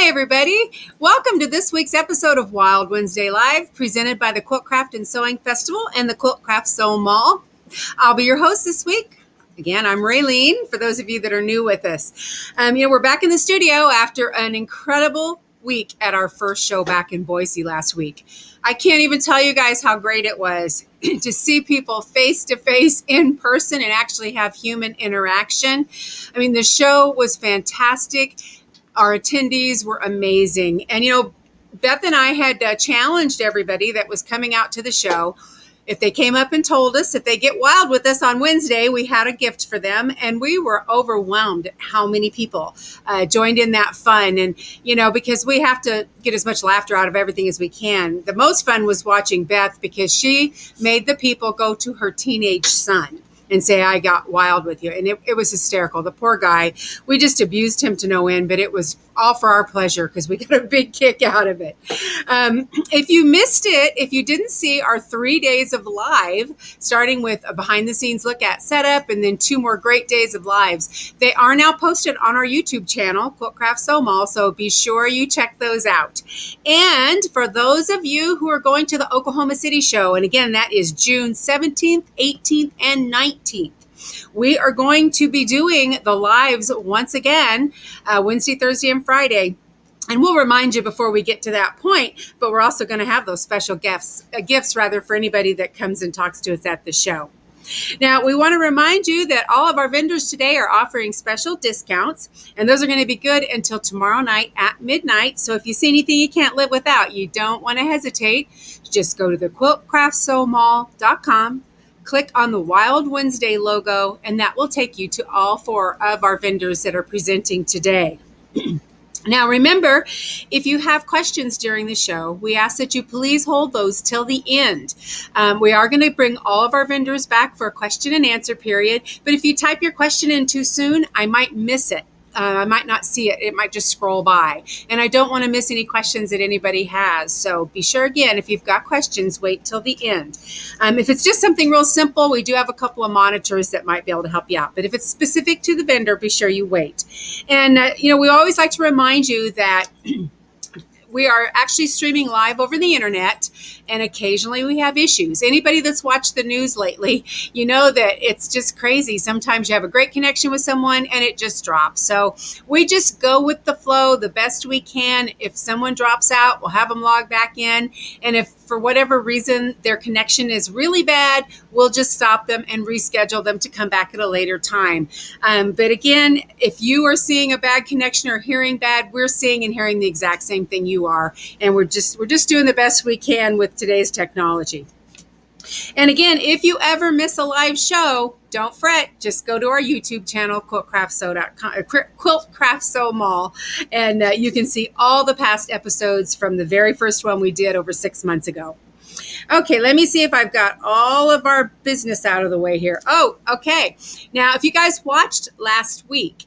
everybody. Welcome to this week's episode of Wild Wednesday Live, presented by the Quilt Craft and Sewing Festival and the Quilt Craft Sew Mall. I'll be your host this week. Again, I'm Raylene, for those of you that are new with us. We're back in the studio after an incredible week at our first show back in Boise last week. I can't even tell you guys how great it was to see people face to face in person and actually have human interaction. I mean, the show was fantastic. Our attendees were amazing. And, Beth and I had challenged everybody that was coming out to the show. If they came up and told us, if they get wild with us on Wednesday, we had a gift for them. And we were overwhelmed at how many people joined in that fun. And, because we have to get as much laughter out of everything as we can. The most fun was watching Beth because she made the people go to her teenage son and say, I got wild with you. And it was hysterical. The poor guy, we just abused him to no end, but it was all for our pleasure because we got a big kick out of it. If you missed it, if you didn't see our 3 days of live, starting with a behind the scenes look at setup and then 2 more great days of lives, they are now posted on our YouTube channel, Quilt Craft Sew Mall, so be sure you check those out. And for those of you who are going to the Oklahoma City show, and again, that is June 17th, 18th, and 19th. We are going to be doing the lives once again, Wednesday, Thursday, and Friday. And we'll remind you before we get to that point, but we're also going to have those special gifts for anybody that comes and talks to us at the show. Now, we want to remind you that all of our vendors today are offering special discounts, and those are going to be good until tomorrow night at midnight. So if you see anything you can't live without, you don't want to hesitate. Just go to the quiltcraftsewmall.com. Click on the Wild Wednesday logo, and that will take you to all 4 of our vendors that are presenting today. Now, remember, if you have questions during the show, we ask that you please hold those till the end. We are going to bring all of our vendors back for a question and answer period, but if you type your question in too soon, I might miss it. I might not see it. It might just scroll by. And I don't want to miss any questions that anybody has. So be sure, again, if you've got questions, wait till the end. If it's just something real simple, we do have a couple of monitors that might be able to help you out. But if it's specific to the vendor, be sure you wait. And, we always like to remind you that we are actually streaming live over the internet, and occasionally we have issues. Anybody that's watched the news lately, you know that it's just crazy. Sometimes you have a great connection with someone and it just drops. So we just go with the flow the best we can. If someone drops out, we'll have them log back in. And if for whatever reason their connection is really bad, we'll just stop them and reschedule them to come back at a later time. But again, if you are seeing a bad connection or hearing bad, we're seeing and hearing the exact same thing you are. And we're just doing the best we can with today's technology. And again, if you ever miss a live show, don't fret. Just go to our YouTube channel, Quilt Craft Sew Mall, and you can see all the past episodes from the very first one we did over 6 months ago. Okay, let me see if I've got all of our business out of the way here. Oh, okay. Now, if you guys watched last week,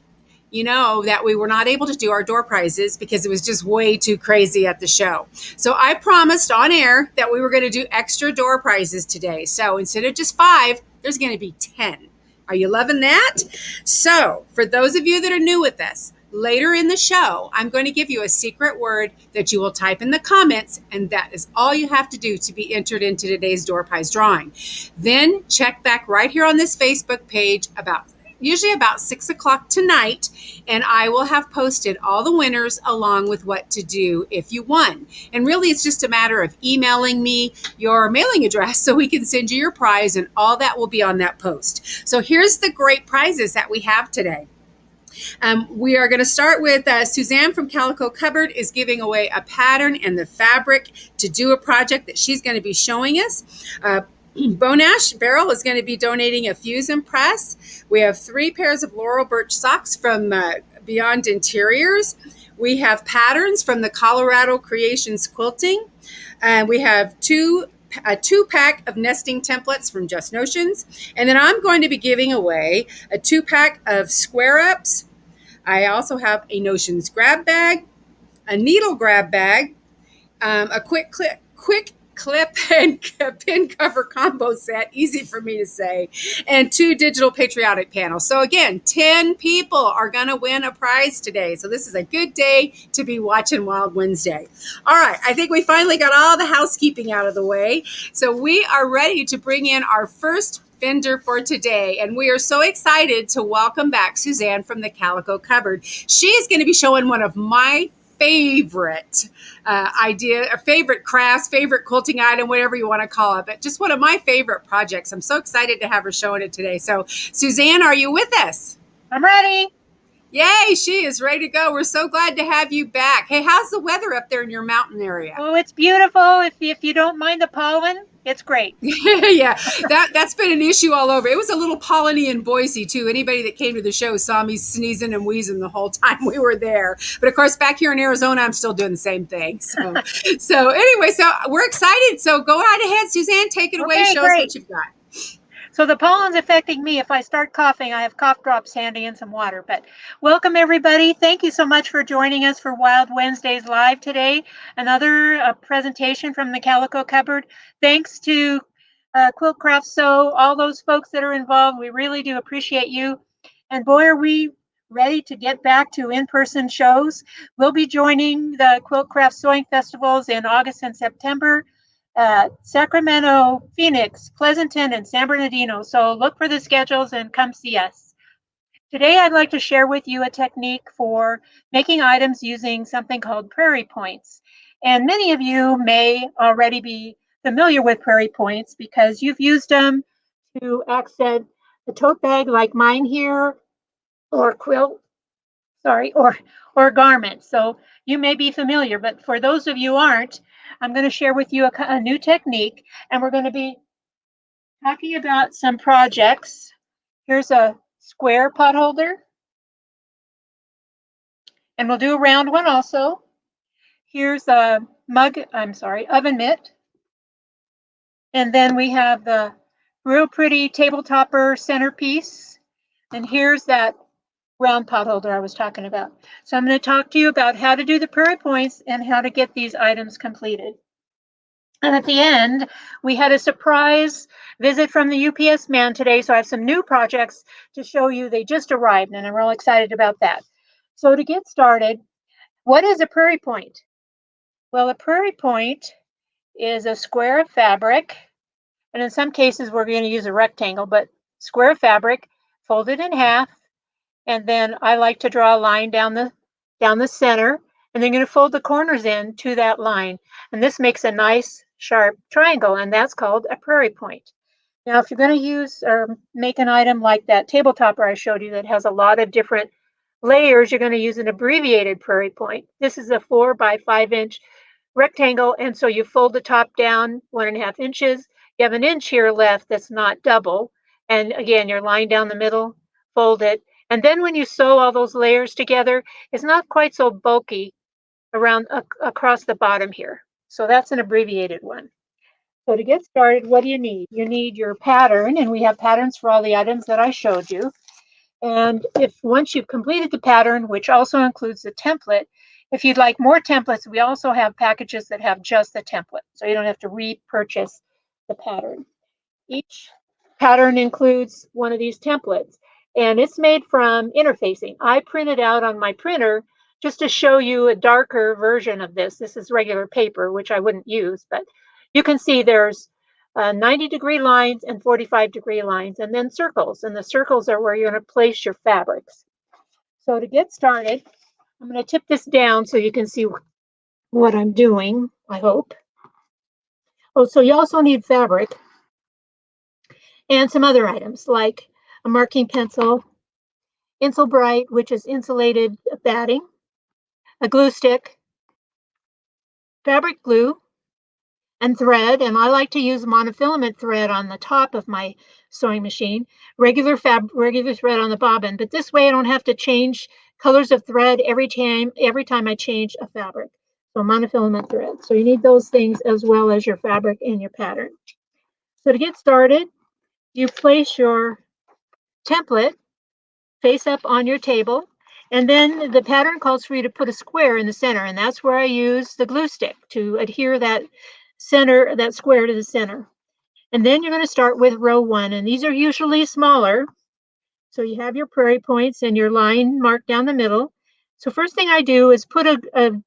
you know that we were not able to do our door prizes because it was just way too crazy at the show. So I promised on air that we were going to do extra door prizes today. So instead of just 5, there's going to be 10. Are you loving that? So for those of you that are new with us, later in the show, I'm going to give you a secret word that you will type in the comments, and that is all you have to do to be entered into today's door prize drawing. Then check back right here on this Facebook page usually about 6 o'clock tonight, and I will have posted all the winners along with what to do if you won. And really, it's just a matter of emailing me your mailing address so we can send you your prize, and all that will be on that post. So here's the great prizes that we have today. We are going to start with Suzanne from Calico Cupboard is giving away a pattern and the fabric to do a project that she's going to be showing us. BoNash-Beryl is going to be donating a fuse and press. We have 3 pairs of Laurel Birch socks from Beyond Interiors. We have patterns from the Colorado Creations Quilting. We have a 2-pack of nesting templates from Just Notions. And then I'm going to be giving away a 2-pack of square ups. I also have a Notions grab bag, a needle grab bag, a quick clip and pin cover combo set, easy for me to say, and 2 digital patriotic panels. So again, 10 people are going to win a prize today. So this is a good day to be watching Wild Wednesday. All right, I think we finally got all the housekeeping out of the way. So we are ready to bring in our first vendor for today. And we are so excited to welcome back Suzanne from the Calico Cupboard. She is going to be showing one of my favorite favorite crafts, favorite quilting item, whatever you want to call it, but just one of my favorite projects. I'm so excited to have her showing it today. So Suzanne, are you with us? I'm ready. Yay, she is ready to go. We're so glad to have you back. Hey, how's the weather up there in your mountain area? Oh, it's beautiful. If you don't mind the pollen, it's great. Yeah, that's been an issue all over. It was a little polleny in Boise too. Anybody that came to the show saw me sneezing and wheezing the whole time we were there. But of course, back here in Arizona, I'm still doing the same thing. So anyway, so we're excited. So go right ahead, Suzanne, take it away. Okay, Show us great. what you've got. So the pollen's affecting me. If I start coughing, I have cough drops handy and some water. But welcome, everybody. Thank you so much for joining us for Wild Wednesdays Live today. Another presentation from the Calico Cupboard. Thanks to Quilt Craft Sew, all those folks that are involved. We really do appreciate you. And boy, are we ready to get back to in-person shows. We'll be joining the Quilt Craft Sewing Festivals in August and September. Sacramento, Phoenix, Pleasanton, and San Bernardino. So look for the schedules and come see us. Today, I'd like to share with you a technique for making items using something called prairie points. And many of you may already be familiar with prairie points because you've used them to accent a tote bag like mine here, or quilt, sorry, or garment. So you may be familiar, but for those of you who aren't, I'm going to share with you a new technique, and we're going to be talking about some projects. Here's a square pot holder, and we'll do a round one also. Here's a oven mitt. And then we have the real pretty table topper centerpiece. And here's that round pot holder I was talking about. So I'm going to talk to you about how to do the prairie points and how to get these items completed. And at the end, we had a surprise visit from the UPS man today. So I have some new projects to show you. They just arrived, and I'm real excited about that. So to get started, what is a prairie point? Well, a prairie point is a square of fabric. And in some cases, we're going to use a rectangle, but square of fabric folded in half. And then I like to draw a line down the center, and then going to fold the corners in to that line. And this makes a nice sharp triangle, and that's called a prairie point. Now, if you're going to use or make an item like that table topper I showed you that has a lot of different layers, you're going to use an abbreviated prairie point. This is a 4 by 5 inch rectangle, and so you fold the top down 1.5 inches. You have an inch here left that's not double, and again, you're line down the middle, fold it, and then when you sew all those layers together, it's not quite so bulky around across the bottom here. So that's an abbreviated one. So to get started, what do you need? You need your pattern, and we have patterns for all the items that I showed you. And if once you've completed the pattern, which also includes the template, if you'd like more templates, we also have packages that have just the template, so you don't have to repurchase the pattern. Each pattern includes one of these templates, and it's made from interfacing. I printed out on my printer just to show you a darker version of this. This is regular paper, which I wouldn't use, but you can see there's 90-degree lines and 45-degree lines, and then circles. And the circles are where you're going to place your fabrics. So to get started, I'm going to tip this down so you can see what I'm doing, I hope. Oh, so you also need fabric and some other items like a marking pencil, Insul-Bright, which is insulated batting, a glue stick, fabric glue, and thread. And I like to use monofilament thread on the top of my sewing machine, regular thread on the bobbin. But this way I don't have to change colors of thread every time I change a fabric. So monofilament thread. So you need those things as well as your fabric and your pattern. So to get started, you place your template face up on your table, and then the pattern calls for you to put a square in the center, and that's where I use the glue stick to adhere that center, that square to the center. And then you're going to start with row 1, and these are usually smaller. So you have your prairie points and your line marked down the middle. So first thing I do is put a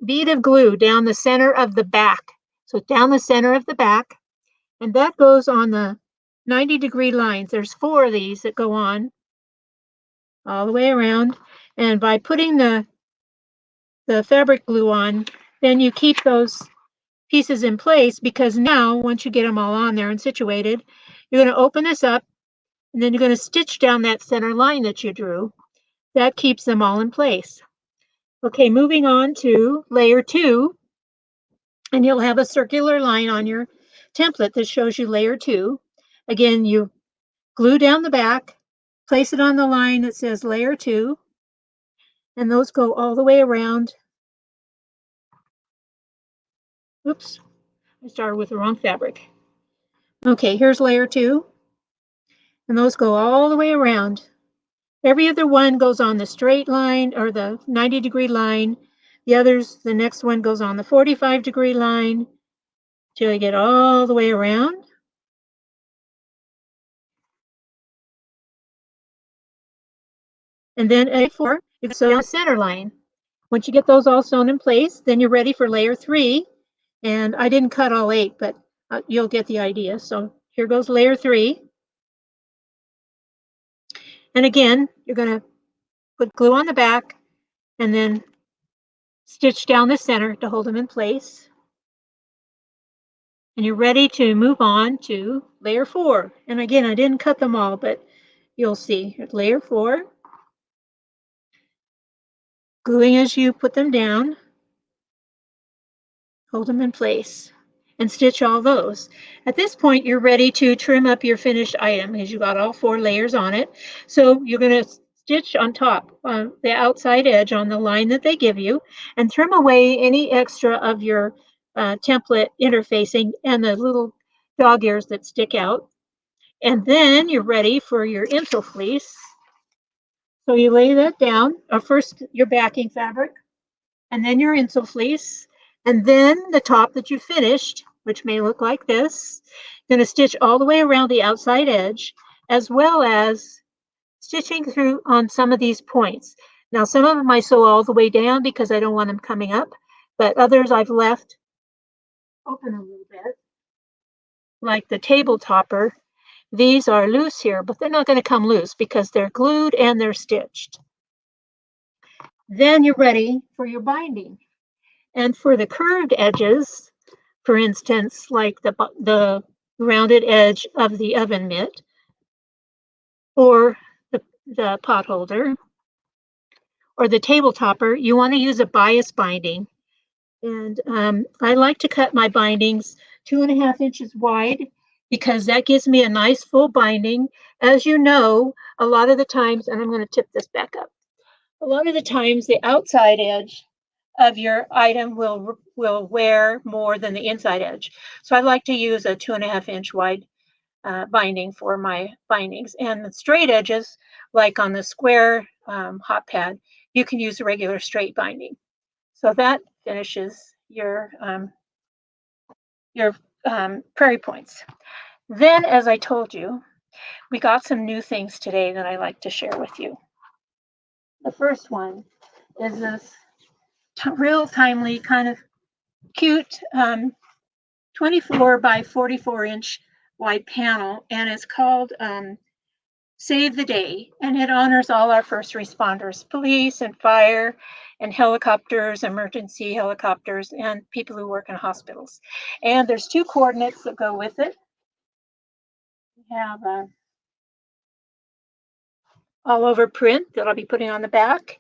bead of glue down the center of the back. So down the center of the back, and that goes on the 90-degree lines. There's 4 of these that go on all the way around. And by putting the fabric glue on, then you keep those pieces in place, because now once you get them all on there and situated, you're going to open this up, and then you're going to stitch down that center line that you drew. That keeps them all in place. Okay, moving on to layer 2, and you'll have a circular line on your template that shows you layer 2. Again, you glue down the back, place it on the line that says layer 2, and those go all the way around. Oops, I started with the wrong fabric. Okay, here's layer 2, and those go all the way around. Every other one goes on the straight line or the 90-degree line. The next one goes on the 45-degree line till you get all the way around. And then A4, you sew down the center line. Once you get those all sewn in place, then you're ready for layer 3. And I didn't cut all 8, but you'll get the idea. So here goes layer 3. And again, you're going to put glue on the back and then stitch down the center to hold them in place. And you're ready to move on to layer 4. And again, I didn't cut them all, but you'll see. Here's layer 4. Gluing as you put them down. Hold them in place and stitch all those. At this point, you're ready to trim up your finished item because you got all 4 layers on it. So you're going to stitch on top on the outside edge on the line that they give you, and trim away any extra of your template interfacing and the little dog ears that stick out. And then you're ready for your insole fleece. So you lay that down, or first your backing fabric, and then your insole fleece, and then the top that you finished, which may look like this. You're going to stitch all the way around the outside edge, as well as stitching through on some of these points. Now, some of them I sew all the way down because I don't want them coming up, but others I've left open a little bit, like the table topper. These are loose here, but they're not going to come loose because they're glued and they're stitched. Then you're ready for your binding. And for the curved edges, for instance, like the rounded edge of the oven mitt or the pot holder or the table topper, you want to use a bias binding. And I like to cut my bindings 2.5 inches wide because that gives me a nice full binding. As you know, a lot of the times, and I'm going to tip this back up, a lot of the times the outside edge of your item will wear more than the inside edge. So I like to use a 2.5 inch wide binding for my bindings. And the straight edges, like on the square hot pad, you can use a regular straight binding. So that finishes your prairie points. Then, as I told you, we got some new things today that I like to share with you. The first one is this real timely, kind of cute 24 by 44 inch wide panel, and it's called Save the Day, and it honors all our first responders, police and fire and helicopters, emergency helicopters, and people who work in hospitals. And there's 2 coordinates that go with it. We have all over print that I'll be putting on the back,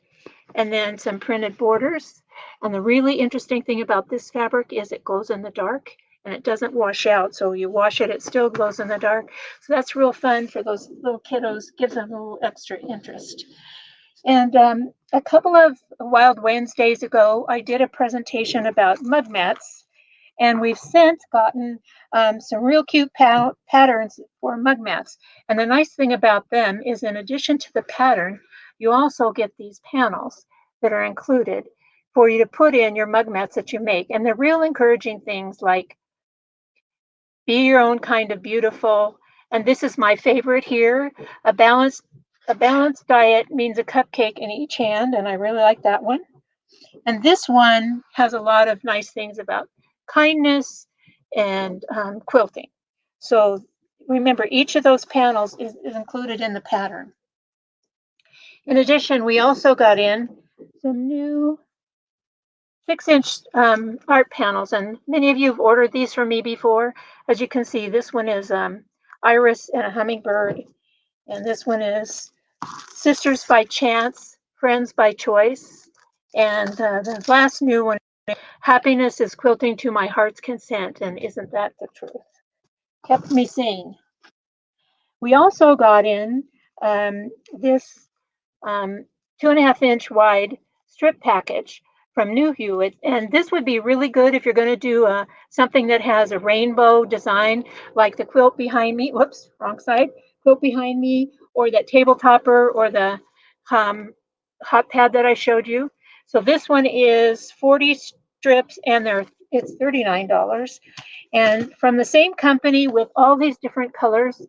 and then some printed borders. And the really interesting thing about this fabric is it glows in the dark and it doesn't wash out. So you wash it, it still glows in the dark. So that's real fun for those little kiddos, gives them a little extra interest. And a couple of Wild Wednesdays ago, I did a presentation about mud mats. And we've since gotten some real cute patterns for mug mats. And the nice thing about them is, in addition to the pattern, you also get these panels that are included. for you to put in your mug mats that you make. And they're real encouraging things like be your own kind of beautiful. And this is my favorite here. A balanced diet means a cupcake in each hand, and I really like that one. And this one has a lot of nice things about kindness and quilting. So remember, each of those panels is included in the pattern. In addition, we also got in some new 6-inch art panels, and many of you have ordered these from me before. As you can see, this one is Iris and a hummingbird, and this one is Sisters by Chance, Friends by Choice, and the last new one, Happiness is Quilting to My Heart's Consent, and isn't that the truth? Kept me sane. We also got in this 2.5-inch wide strip package from New Hewitt, and this would be really good if you're going to do something that has a rainbow design, like the quilt behind me. Whoops, wrong side. Quilt behind me, or that table topper, or the hot pad that I showed you. So this one is 40 strips, and it's $39. And from the same company with all these different colors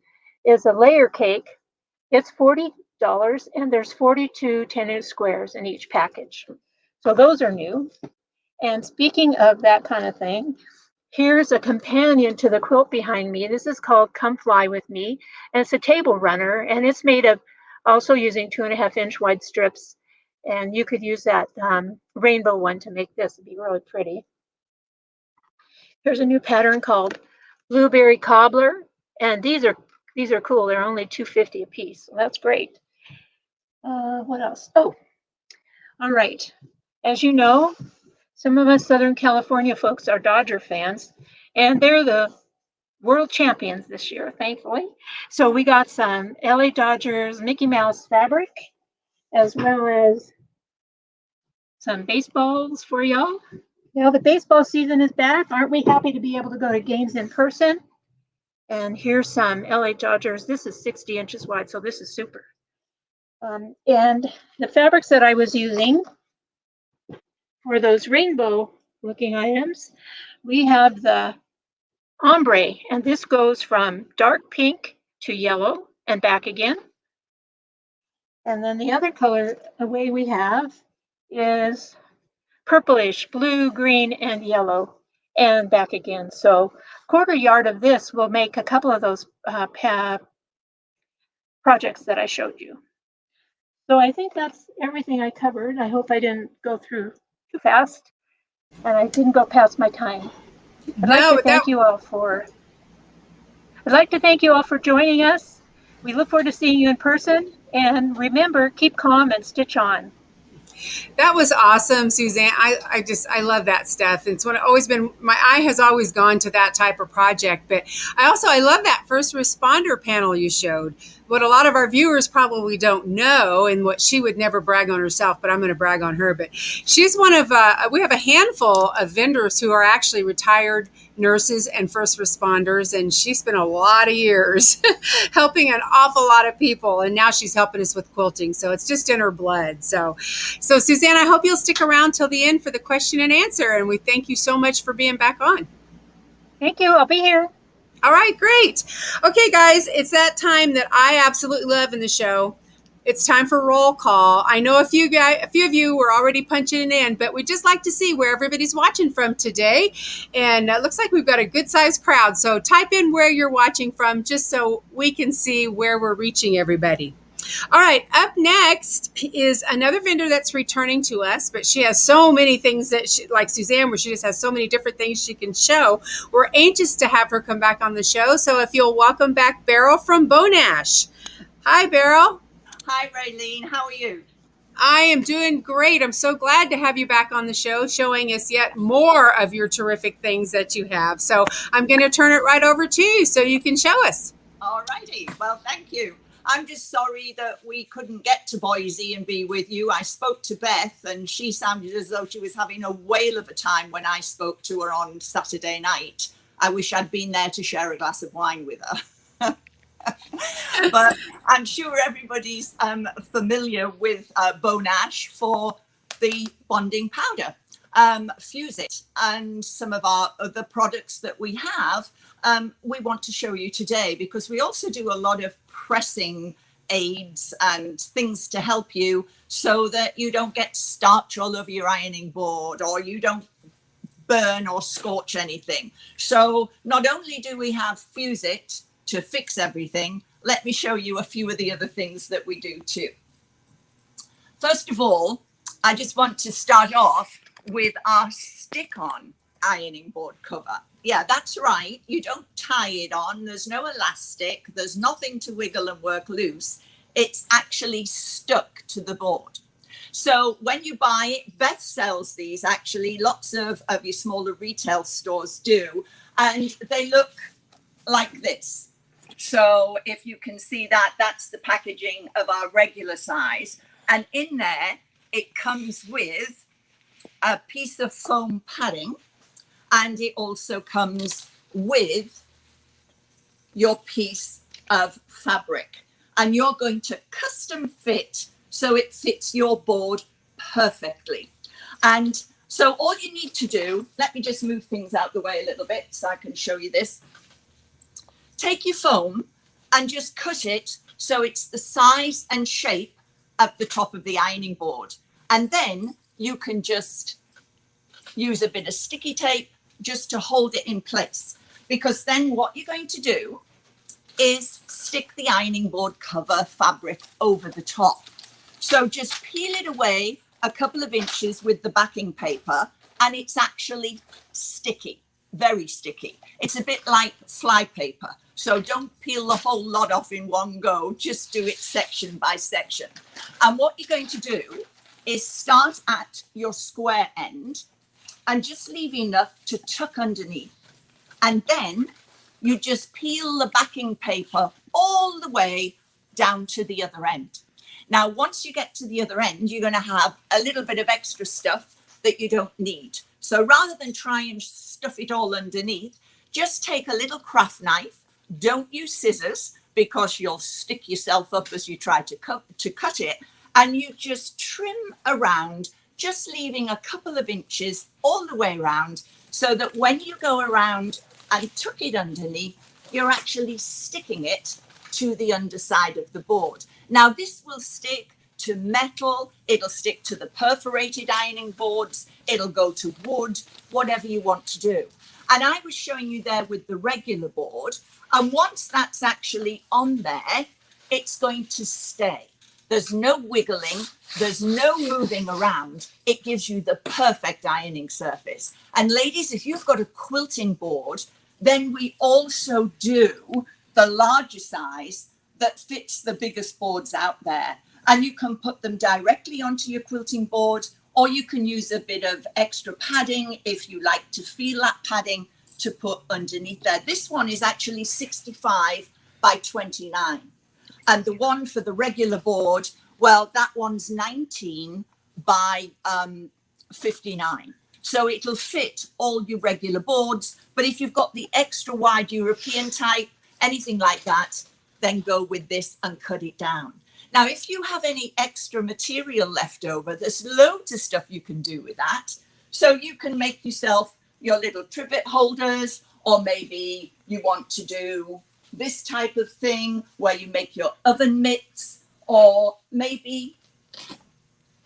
is a layer cake. It's $40, and there's 42 10-inch squares in each package. So those are new. And speaking of that kind of thing, here's a companion to the quilt behind me. This is called Come Fly With Me, and it's a table runner, and it's made of also using 2.5-inch wide strips. And you could use that rainbow one to make this. It'd be really pretty. Here's a new pattern called Blueberry Cobbler, and these are cool. They're only $2.50 a piece, so that's great. What else? Oh, all right. As you know, some of us Southern California folks are Dodger fans, and they're the world champions this year, thankfully. So we got some LA Dodgers Mickey Mouse fabric, as well as some baseballs for y'all. Now the baseball season is back. Aren't we happy to be able to go to games in person? And here's some LA Dodgers. This is 60 inches wide, so this is super. And the fabrics that I was using for those rainbow looking items, we have the ombre, and this goes from dark pink to yellow and back again. And then the other color way we have is purplish, blue, green, and yellow, and back again. So 1/4 yard of this will make a couple of those projects that I showed you. So I think that's everything I covered. I hope I didn't go through too fast, and I didn't go past my time. I'd like to thank you all for joining us. We look forward to seeing you in person, and remember, keep calm and stitch on. That was awesome, Suzanne. I love that stuff. It's always been, my eye has always gone to that type of project. But I love that first responder panel you showed. What a lot of our viewers probably don't know, and what she would never brag on herself, but I'm going to brag on her. But she's one of, we have a handful of vendors who are actually retired nurses and first responders, and she spent a lot of years helping an awful lot of people, and now she's helping us with quilting. So it's just in her blood. So Suzanne, I hope you'll stick around till the end for the question and answer, and we thank you so much for being back on. Thank you. I'll be here. All right, great. Okay, guys, it's that time that I absolutely love in the show. It's time for roll call. I know a few of you were already punching it in, but we just like to see where everybody's watching from today. And it looks like we've got a good sized crowd. So type in where you're watching from just so we can see where we're reaching everybody. All right, up next is another vendor that's returning to us, but she has so many things that like Suzanne, where she just has so many different things she can show. We're anxious to have her come back on the show. So if you'll welcome back Beryl from BoNash. Hi, Beryl. Hi, Raylene. How are you? I am doing great. I'm so glad to have you back on the show, showing us yet more of your terrific things that you have. So I'm going to turn it right over to you so you can show us. All righty. Well, thank you. I'm just sorry that we couldn't get to Boise and be with you. I spoke to Beth, and she sounded as though she was having a whale of a time when I spoke to her on Saturday night. I wish I'd been there to share a glass of wine with her. But I'm sure everybody's familiar with BoNash for the bonding powder, Fuse It, and some of our other products that we have, we want to show you today, because we also do a lot of pressing aids and things to help you so that you don't get starch all over your ironing board, or you don't burn or scorch anything. So not only do we have Fuse It to fix everything, let me show you a few of the other things that we do too. First of all, I just want to start off with our stick-on ironing board cover. Yeah, that's right. You don't tie it on. There's no elastic. There's nothing to wiggle and work loose. It's actually stuck to the board. So when you buy it, Beth sells these, actually. Lots of your smaller retail stores do. And they look like this. So if you can see that, that's the packaging of our regular size. And in there, it comes with a piece of foam padding, and it also comes with your piece of fabric. And you're going to custom fit so it fits your board perfectly. And so all you need to do, let me just move things out the way a little bit so I can show you this. Take your foam and just cut it so it's the size and shape of the top of the ironing board. And then you can just use a bit of sticky tape just to hold it in place. Because then what you're going to do is stick the ironing board cover fabric over the top. So just peel it away a couple of inches with the backing paper, and it's actually sticky, very sticky. It's a bit like fly paper. So don't peel the whole lot off in one go, just do it section by section. And what you're going to do is start at your square end and just leave enough to tuck underneath. And then you just peel the backing paper all the way down to the other end. Now, once you get to the other end, you're going to have a little bit of extra stuff that you don't need. So rather than try and stuff it all underneath, just take a little craft knife. Don't use scissors, because you'll stick yourself up as you try to cut it. And you just trim around, just leaving a couple of inches all the way around, so that when you go around and tuck it underneath, you're actually sticking it to the underside of the board. Now, this will stick to metal, it'll stick to the perforated ironing boards, it'll go to wood, whatever you want to do. And I was showing you there with the regular board, and once that's actually on there, it's going to stay. There's no wiggling, there's no moving around. It gives you the perfect ironing surface. And ladies, if you've got a quilting board, then we also do the larger size that fits the biggest boards out there. And you can put them directly onto your quilting board, or you can use a bit of extra padding if you like to feel that padding to put underneath there. This one is actually 65 by 29. And the one for the regular board, well, that one's 19 by 59. So it'll fit all your regular boards. But if you've got the extra wide European type, anything like that, then go with this and cut it down. Now, if you have any extra material left over, there's loads of stuff you can do with that. So you can make yourself your little trivet holders, or maybe you want to do this type of thing where you make your oven mitts, or maybe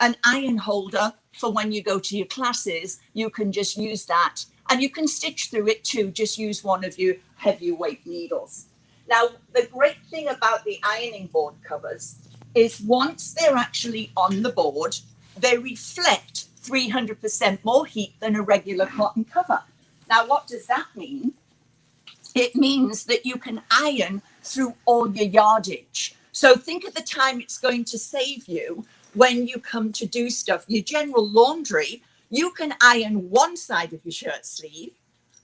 an iron holder for when you go to your classes. You can just use that, and you can stitch through it too. Just use one of your heavyweight needles. Now, the great thing about the ironing board covers is once they're actually on the board, they reflect 300% more heat than a regular cotton cover. Now, what does that mean? It means that you can iron through all your yardage. So think of the time it's going to save you when you come to do stuff. Your general laundry, you can iron one side of your shirt sleeve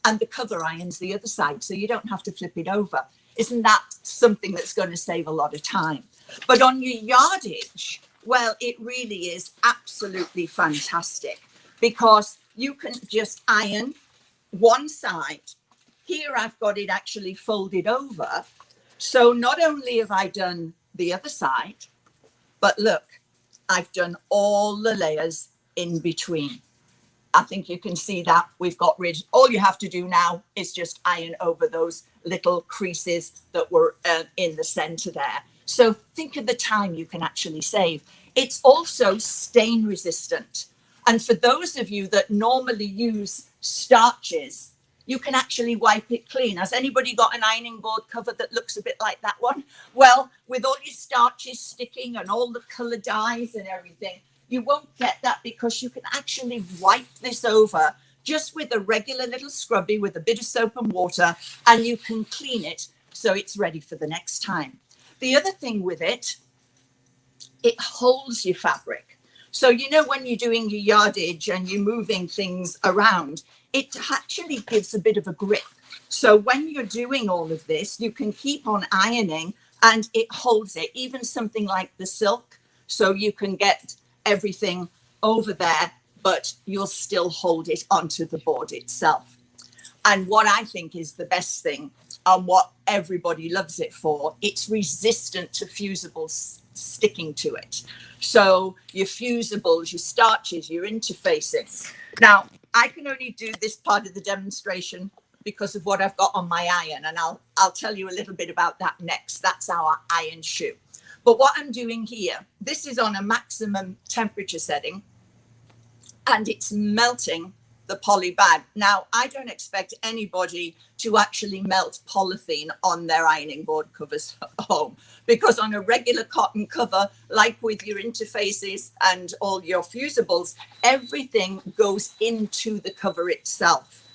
and the cover irons the other side, so you don't have to flip it over. Isn't that something that's going to save a lot of time? But on your yardage, well, it really is absolutely fantastic, because you can just iron one side. Here I've got it actually folded over. So not only have I done the other side, but look, I've done all the layers in between. I think you can see that we've got rid. All you have to do now is just iron over those little creases that were in the center there. So think of the time you can actually save. It's also stain resistant. And for those of you that normally use starches, you can actually wipe it clean. Has anybody got an ironing board cover that looks a bit like that one? Well, with all your starches sticking and all the color dyes and everything, you won't get that because you can actually wipe this over just with a regular little scrubby with a bit of soap and water, and you can clean it so it's ready for the next time. The other thing with it, it holds your fabric. So, you know, when you're doing your yardage and you're moving things around, it actually gives a bit of a grip. So when you're doing all of this, you can keep on ironing and it holds it, even something like the silk. So you can get everything over there, but you'll still hold it onto the board itself. And what I think is the best thing and what everybody loves it for, it's resistant to fusibles sticking to it. So your fusibles, your starches, your interfacing. Now, I can only do this part of the demonstration because of what I've got on my iron, and I'll tell you a little bit about that next. That's our iron shoe. But what I'm doing here, this is on a maximum temperature setting, and it's melting the poly bag. Now, I don't expect anybody to actually melt polythene on their ironing board covers at home, because on a regular cotton cover, like with your interfaces and all your fusibles, everything goes into the cover itself.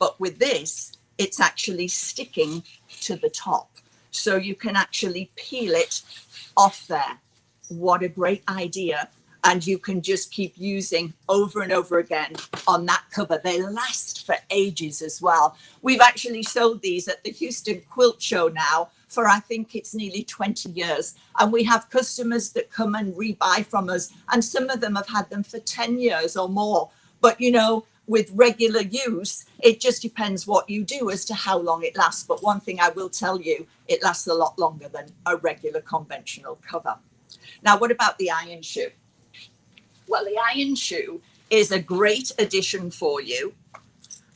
But with this, it's actually sticking to the top. So you can actually peel it off there. What a great idea. And you can just keep using over and over again on that cover. They last for ages as well. We've actually sold these at the Houston Quilt Show now for, I think it's nearly 20 years. And we have customers that come and rebuy from us. And some of them have had them for 10 years or more. But, you know, with regular use, it just depends what you do as to how long it lasts. But one thing I will tell you, it lasts a lot longer than a regular conventional cover. Now, what about the iron shoe? Well, the iron shoe is a great addition for you.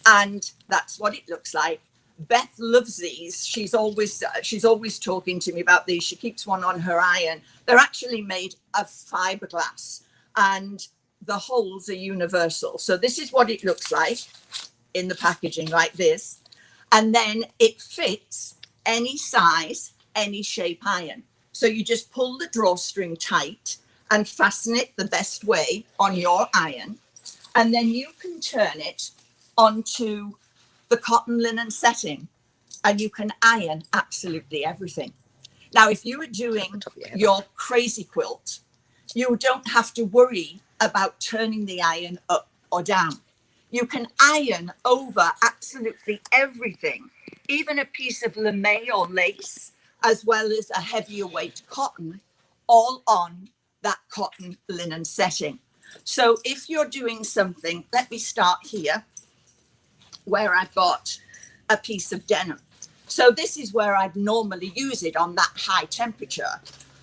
And that's what it looks like. Beth loves these. She's always talking to me about these. She keeps one on her iron. They're actually made of fiberglass, and the holes are universal. So this is what it looks like in the packaging, like this. And then it fits any size, any shape iron. So you just pull the drawstring tight and fasten it the best way on your iron. And then you can turn it onto the cotton linen setting, and you can iron absolutely everything. Now, if you are doing your crazy quilt, you don't have to worry about turning the iron up or down. You can iron over absolutely everything, even a piece of lame or lace, as well as a heavier weight cotton, all on that cotton linen setting. So if you're doing something, let me start here, where I've got a piece of denim. So this is where I'd normally use it on that high temperature.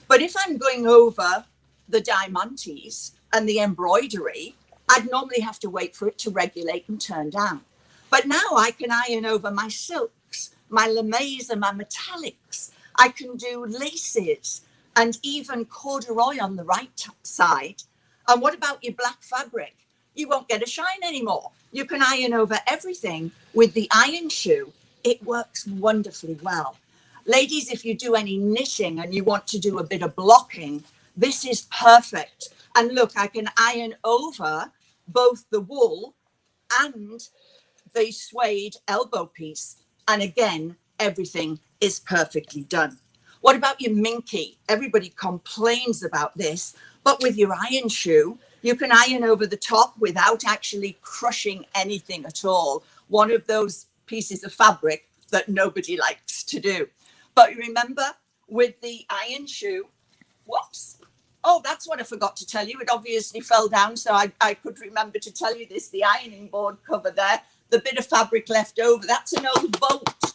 But if I'm going over the diamantes and the embroidery, I'd normally have to wait for it to regulate and turn down. But now I can iron over my silks, my lames and my metallics. I can do laces and even corduroy on the right side. And what about your black fabric? You won't get a shine anymore. You can iron over everything with the iron shoe. It works wonderfully well. Ladies, if you do any knitting and you want to do a bit of blocking, this is perfect. And look, I can iron over both the wool and the suede elbow piece. And again, everything is perfectly done. What about your minky? Everybody complains about this, but with your iron shoe, you can iron over the top without actually crushing anything at all. One of those pieces of fabric that nobody likes to do. But remember, with the iron shoe, whoops. Oh, that's what I forgot to tell you. It obviously fell down, so I could remember to tell you this. The ironing board cover there, the bit of fabric left over, that's an old bolt.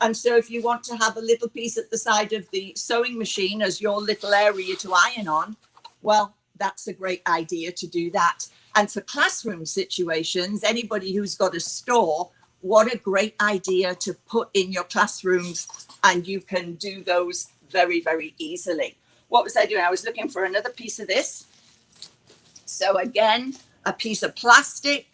And so if you want to have a little piece at the side of the sewing machine as your little area to iron on, well, that's a great idea to do that. And for classroom situations, anybody who's got a store, what a great idea to put in your classrooms, and you can do those very, very easily. What was I doing? I was looking for another piece of this. So again, a piece of plastic,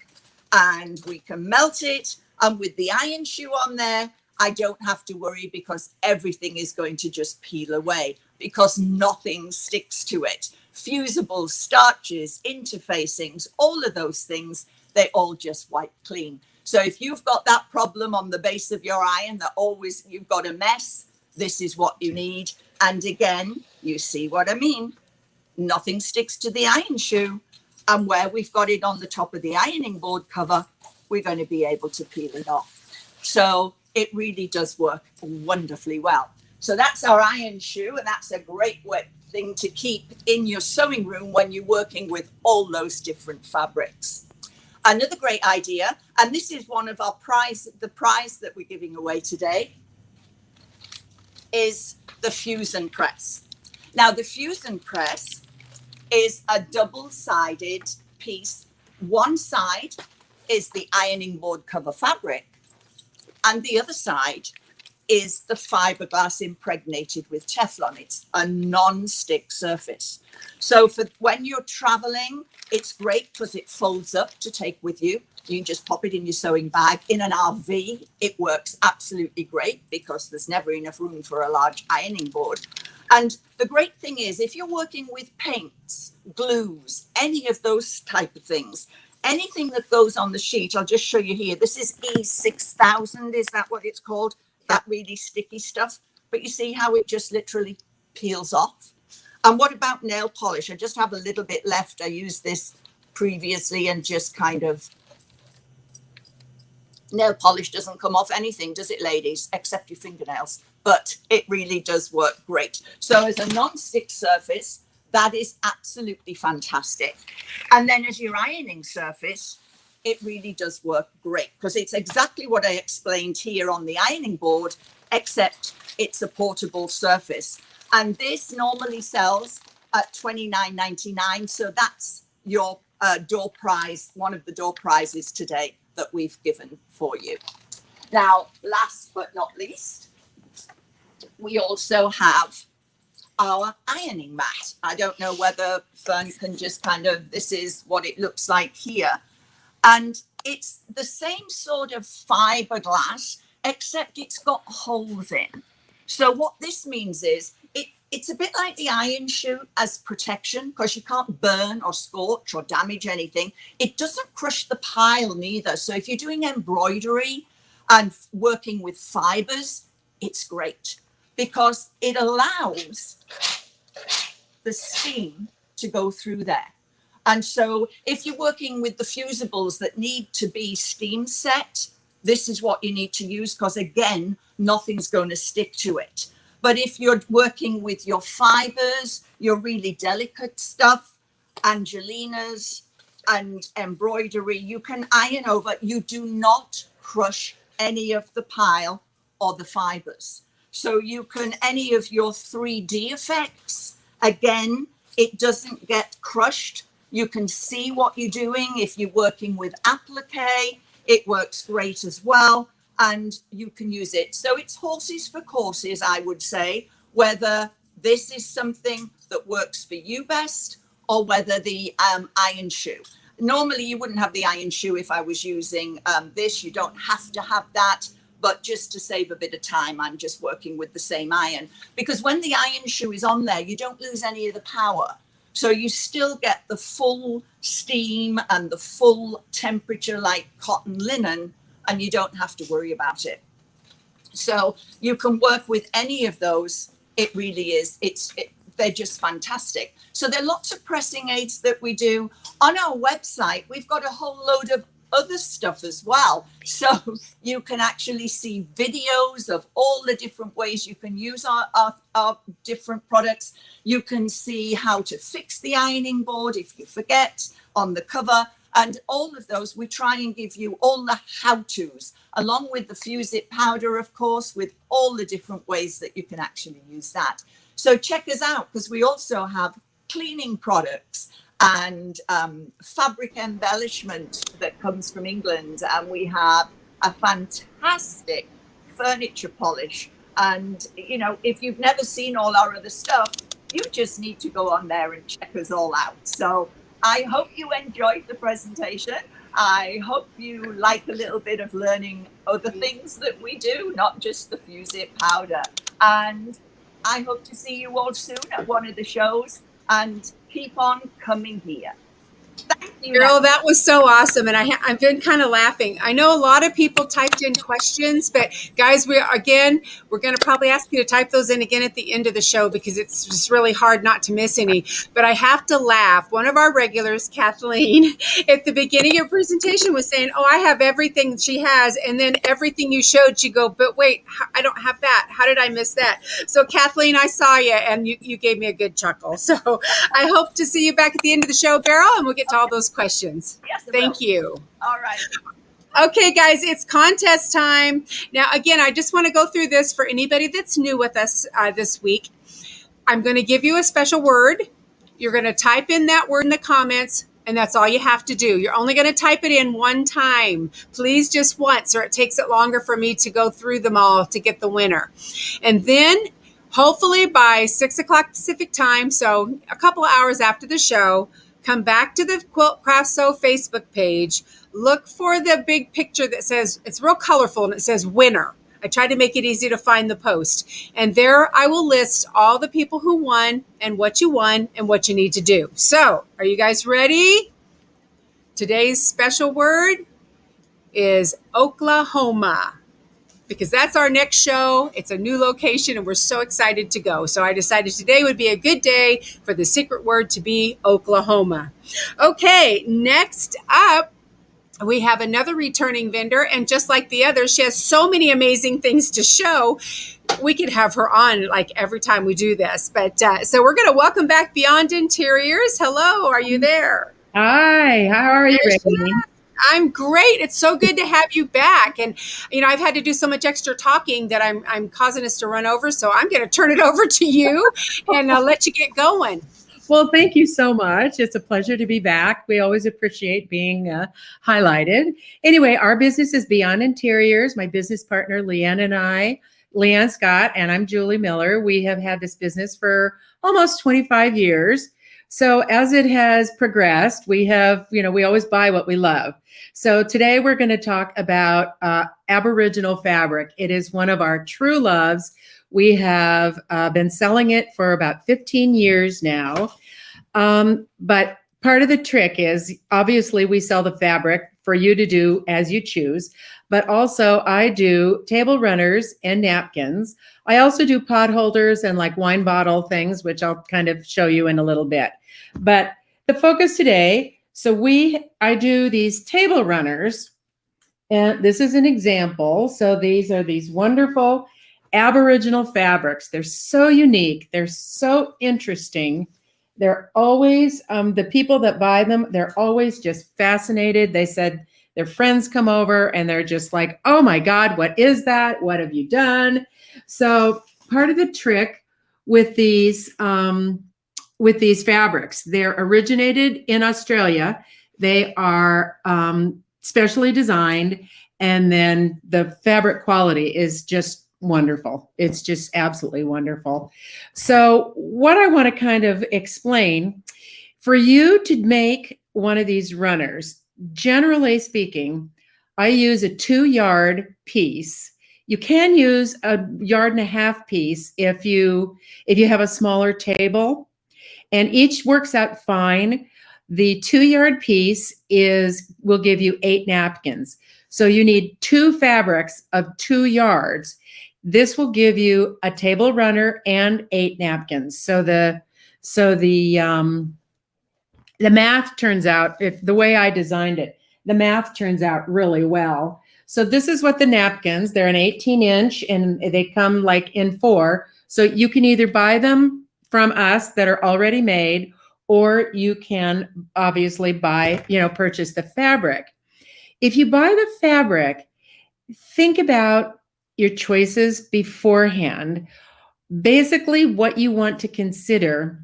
and we can melt it. And with the iron shoe on there, I don't have to worry because everything is going to just peel away because nothing sticks to it. Fusibles, starches, interfacings, all of those things, they all just wipe clean. So if you've got that problem on the base of your iron that always you've got a mess, this is what you need. And again, you see what I mean? Nothing sticks to the iron shoe. And where we've got it on the top of the ironing board cover, we're going to be able to peel it off. So it really does work wonderfully well. So that's our iron shoe, and that's a great thing to keep in your sewing room when you're working with all those different fabrics. Another great idea, and this is one of our the prize that we're giving away today, is the Fusion Press. Now the Fusion Press is a double-sided piece. One side is the ironing board cover fabric, and the other side is the fiberglass impregnated with Teflon. It's a non-stick surface. So for when you're traveling, it's great because it folds up to take with you. You can just pop it in your sewing bag. In an RV, it works absolutely great because there's never enough room for a large ironing board. And the great thing is, if you're working with paints, glues, any of those type of things, anything that goes on the sheet, I'll just show you here. This is E6000, is that what it's called? That really sticky stuff. But you see how it just literally peels off? And what about nail polish? I just have a little bit left. I used this previously and just kind of, nail polish doesn't come off anything, does it, ladies? Except your fingernails. But it really does work great. So as a non-stick surface, that is absolutely fantastic. And then as your ironing surface, it really does work great because it's exactly what I explained here on the ironing board, except it's a portable surface. And this normally sells at $29.99. So that's your door prize, one of the door prizes today that we've given for you. Now, last but not least, we also have our ironing mat. I don't know whether Fern can just kind of, this is what it looks like here. And it's the same sort of fiberglass, except it's got holes in. So what this means is it's a bit like the iron shoe as protection because you can't burn or scorch or damage anything. It doesn't crush the pile neither. So if you're doing embroidery and working with fibers, it's great because it allows the steam to go through there. And so if you're working with the fusibles that need to be steam set, this is what you need to use because, again, nothing's going to stick to it. But if you're working with your fibers, your really delicate stuff, Angelinas and embroidery, you can iron over. You do not crush any of the pile or the fibers. So you can, any of your 3D effects, again, it doesn't get crushed. You can see what you're doing. If you're working with applique, it works great as well. And you can use it. So it's horses for courses, I would say, whether this is something that works for you best or whether the iron shoe. Normally, you wouldn't have the iron shoe if I was using this. You don't have to have that. But just to save a bit of time, I'm just working with the same iron. Because when the iron shoe is on there, you don't lose any of the power. So you still get the full steam and the full temperature like cotton linen, and you don't have to worry about it. So you can work with any of those. It really is. They're just fantastic. So there are lots of pressing aids that we do. On our website, we've got a whole load of other stuff as well. So you can actually see videos of all the different ways you can use our different products. You can see how to fix the ironing board if you forget on the cover. And all of those, we try and give you all the how-tos, along with the Fuse It powder, of course, with all the different ways that you can actually use that. So check us out, because we also have cleaning products and fabric embellishment that comes from England. And we have a fantastic furniture polish. And, you know, if you've never seen all our other stuff, you just need to go on there and check us all out. So I hope you enjoyed the presentation. I hope you like a little bit of learning other things that we do, not just the Fuse-It powder. And I hope to see you all soon at one of the shows, and keep on coming here. Thank you. Beryl, that was so awesome. And I've been kind of laughing. I know a lot of people typed in questions, but guys, we're going to probably ask you to type those in again at the end of the show, because it's just really hard not to miss any. But I have to laugh. One of our regulars, Kathleen, at the beginning of your presentation was saying, oh, I have everything she has. And then everything you showed, you go, but wait, I don't have that. How did I miss that? So Kathleen, I saw you, and you gave me a good chuckle. So I hope to see you back at the end of the show, Beryl, and we'll get to all those questions. Yes, Thank you. All right. Okay, guys, it's contest time. Now, again, I just want to go through this for anybody that's new with us this week. I'm going to give you a special word. You're going to type in that word in the comments, and that's all you have to do. You're only going to type it in one time. Please, just once, or it takes it longer for me to go through them all to get the winner. And then hopefully by 6 o'clock Pacific time, so a couple of hours after the show, come back to the Quilt Craft Sew Facebook page, look for the big picture that says, it's real colorful, and it says winner. I tried to make it easy to find the post. And there I will list all the people who won and what you won and what you need to do. So, are you guys ready? Today's special word is Oklahoma, because that's our next show. It's a new location, and we're so excited to go. So I decided today would be a good day for the secret word to be Oklahoma. Okay, next up, we have another returning vendor, and just like the others, she has so many amazing things to show. We could have her on like every time we do this. But so we're going to welcome back Beyond Interiors. Hello, are you there? Hi, how are you, Rainy? I'm great. It's so good to have you back. And, you know, I've had to do so much extra talking that I'm causing us to run over. So I'm going to turn it over to you and let you get going. Well, thank you so much. It's a pleasure to be back. We always appreciate being highlighted. Anyway, our business is Beyond Interiors. My business partner, Leanne Scott, and I'm Julie Miller. We have had this business for almost 25 years. So as it has progressed, we have, we always buy what we love. So today we're going to talk about Aboriginal fabric. It is one of our true loves. We have been selling it for about 15 years now. But part of the trick is, obviously, we sell the fabric for you to do as you choose. But also I do table runners and napkins. I also do pot holders and like wine bottle things, which I'll kind of show you in a little bit. But the focus today, I do these table runners, and this is an example. So these are these wonderful Aboriginal fabrics. They're so unique. They're so interesting. They're always, the people that buy them, they're always just fascinated. They said their friends come over and they're just like, oh my God, what is that? What have you done? So part of the trick with these fabrics, they're originated in Australia. They are specially designed, and then the fabric quality is just wonderful. It's just absolutely wonderful. So what I want to kind of explain, for you to make one of these runners, generally speaking, I use a 2-yard piece. You can use a 1.5 yard piece if you have a smaller table, and each works out fine. The 2-yard piece will give you 8 napkins. So you need 2 fabrics of 2 yards. This will give you a table runner and 8 napkins. So the math turns out, the way I designed it, the math turns out really well. So this is what the napkins, they're an 18-inch, and they come like in 4. So you can either buy them from us that are already made, or you can obviously purchase the fabric. If you buy the fabric, think about your choices beforehand. Basically, what you want to consider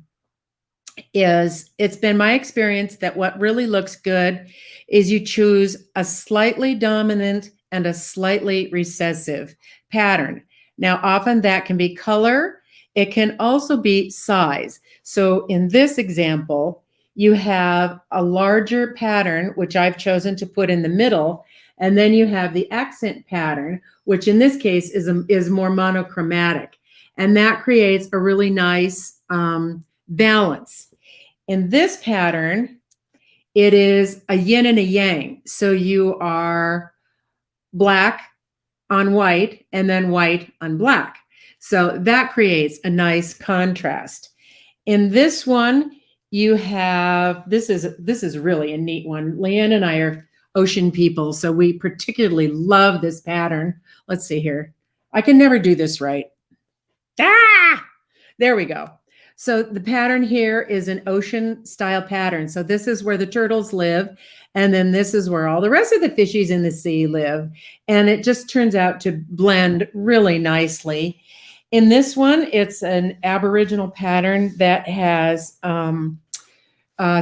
is it's been my experience that what really looks good is you choose a slightly dominant and a slightly recessive pattern. Now, often that can be color. It can also be size. So in this example, you have a larger pattern, which I've chosen to put in the middle, and then you have the accent pattern, which in this case is more monochromatic. And that creates a really nice balance. In this pattern, it is a yin and a yang. So you are black on white and then white on black. So that creates a nice contrast. In this one, you have, this is really a neat one. Leanne and I are ocean people, so we particularly love this pattern. Let's see here. I can never do this right. There we go. So the pattern here is an ocean style pattern. So this is where the turtles live. And then this is where all the rest of the fishies in the sea live. And it just turns out to blend really nicely. In this one, it's an Aboriginal pattern that has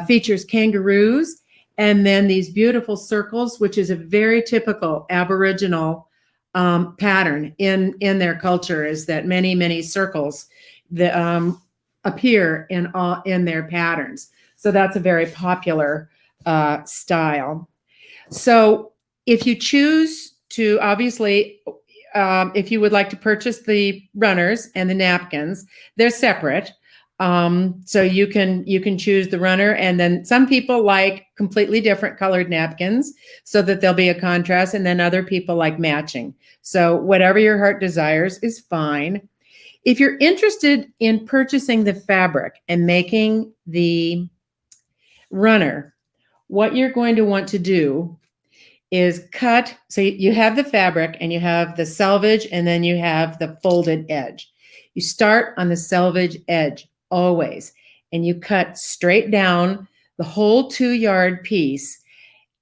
features kangaroos and then these beautiful circles, which is a very typical Aboriginal pattern in their culture, is that many circles that appear in their patterns. So that's a very popular style. So if you choose to, obviously, if you would like to purchase the runners and the napkins, they're separate. So you can choose the runner, and then some people like completely different colored napkins so that there'll be a contrast, and then other people like matching. So whatever your heart desires is fine. If you're interested in purchasing the fabric and making the runner, what you're going to want to do is cut. So you have the fabric and you have the selvage and then you have the folded edge. You start on the selvage edge always, and you cut straight down the whole 2-yard piece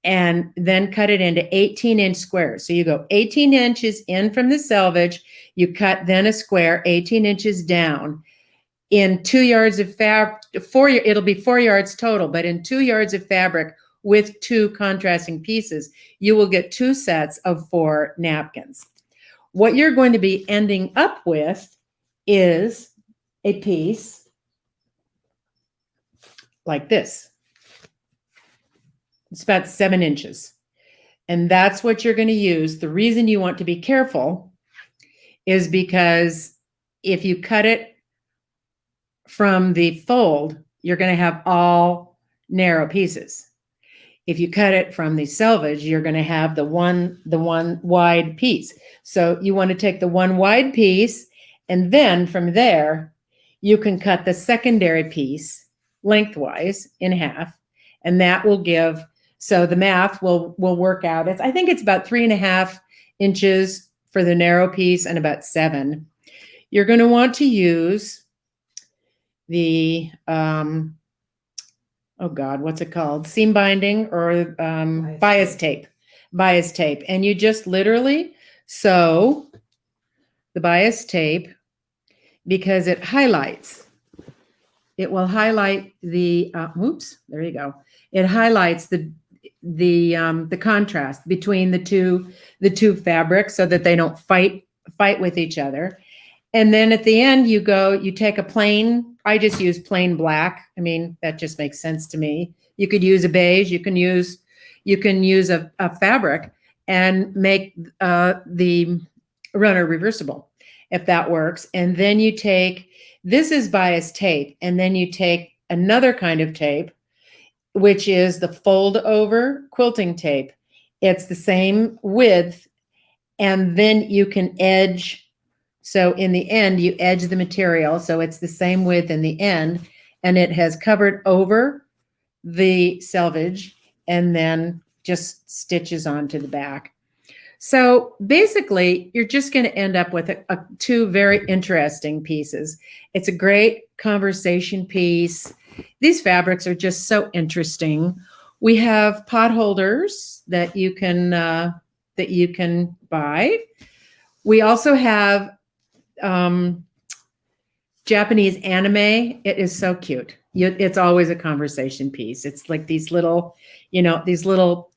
and then cut it into 18-inch squares. So you go 18 inches in from the selvage, you cut then a square 18 inches down. In 2 yards of fabric, it'll be 4 yards total, but in 2 yards of fabric with 2 contrasting pieces, you will get 2 sets of 4 napkins. What you're going to be ending up with is a piece like this. It's about 7 inches. And that's what you're going to use. The reason you want to be careful is because if you cut it from the fold, you're going to have all narrow pieces. If you cut it from the selvage, you're going to have the one wide piece. So you want to take the one wide piece, and then from there, you can cut the secondary piece lengthwise in half, and that will give, so the math will work out. I think it's about 3.5 inches for the narrow piece and about 7. You're going to want to use the, oh God, what's it called? Seam binding or bias tape. Bias tape. And you just literally sew the bias tape because it highlights. It will highlight the, oops, there you go. It highlights the contrast between the two fabrics so that they don't fight with each other. And then at the end, you take a plain, I just use plain black. I mean, that just makes sense to me. You could use a beige, you can use a fabric and make the runner reversible, if that works. And then you take, this is bias tape, and then you take another kind of tape, which is the fold over quilting tape. It's the same width, and then you can edge. So in the end, you edge the material. So it's the same width in the end, and it has covered over the selvage and then just stitches onto the back. So basically, you're just going to end up with 2 very interesting pieces. It's a great conversation piece. These fabrics are just so interesting. We have pot holders that you can buy. We also have Japanese anime. It is so cute. it's always a conversation piece. It's like these little, these little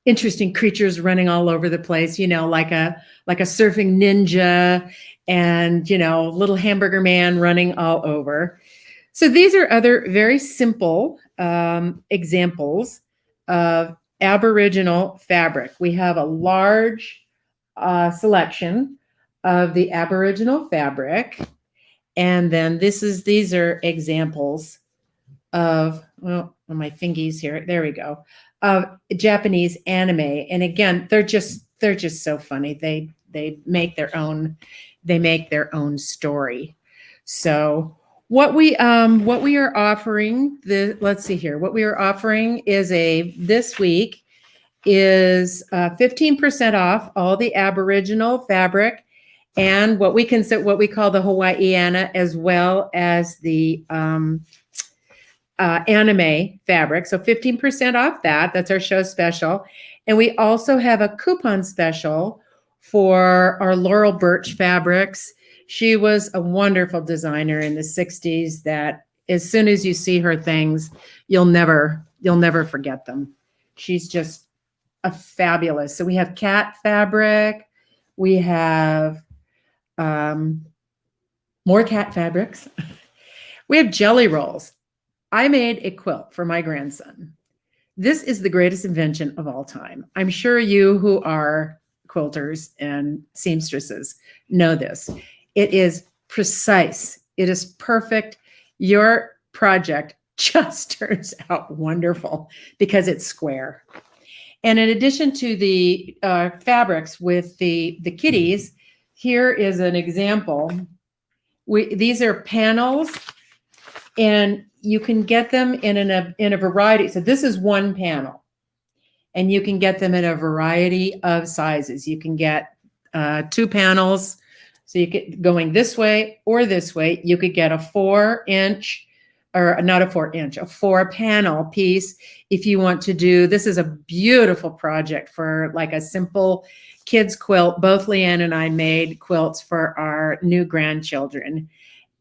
interesting creatures running all over the place, like a surfing ninja and, little hamburger man running all over. So these are other very simple examples of Aboriginal fabric. We have a large selection of the Aboriginal fabric. And then these are examples of, well, my fingies here. There we go. Of Japanese anime. And again, they're just so funny. They make their own story. So what we are offering, let's see here. What we are offering is this week is 15% off all the Aboriginal fabric and what we call the Hawaiiana, as well as the anime fabric. So 15% off that. That's our show special. And we also have a coupon special for our Laurel Birch fabrics. She was a wonderful designer in the 60s that as soon as you see her things, you'll never forget them. She's just a fabulous. So we have cat fabric. We have more cat fabrics. We have jelly rolls. I made a quilt for my grandson. This is the greatest invention of all time. I'm sure you who are quilters and seamstresses know this. It is precise. It is perfect. Your project just turns out wonderful because it's square. And in addition to the fabrics with the kitties, here is an example. These are panels, and you can get them in a variety. So this is one panel, and you can get them in a variety of sizes. You can get 2 panels. So you get going this way or this way. You could get a 4-inch, or not a 4-inch, a 4-panel piece. If you want to do, this is a beautiful project for like a simple kids quilt. Both Leanne and I made quilts for our new grandchildren.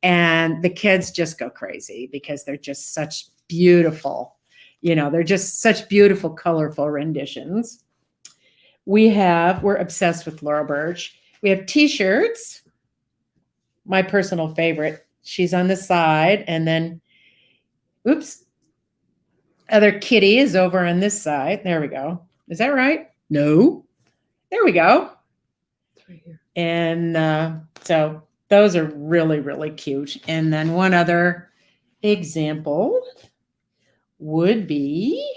And the kids just go crazy because they're just such beautiful, they're just such beautiful, colorful renditions. We're obsessed with Laurel Birch. We have t-shirts, my personal favorite. She's on the side, and then, oops, other kitty is over on this side. There we go. Is that right? No. There we go. It's right here. And so those are really, really cute. And then one other example would be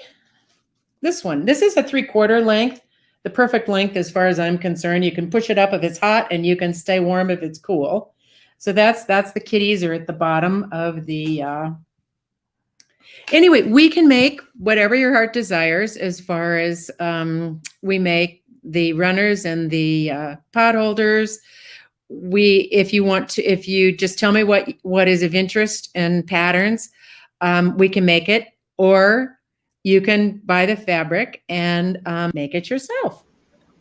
this one. This is a 3/4 length, the perfect length as far as I'm concerned. You can push it up if it's hot, and you can stay warm if it's cool. So that's the kitties are at the bottom of the, anyway, we can make whatever your heart desires as far as we make the runners and the pot holders. If you just tell me what is of interest and patterns, we can make it, or you can buy the fabric and make it yourself.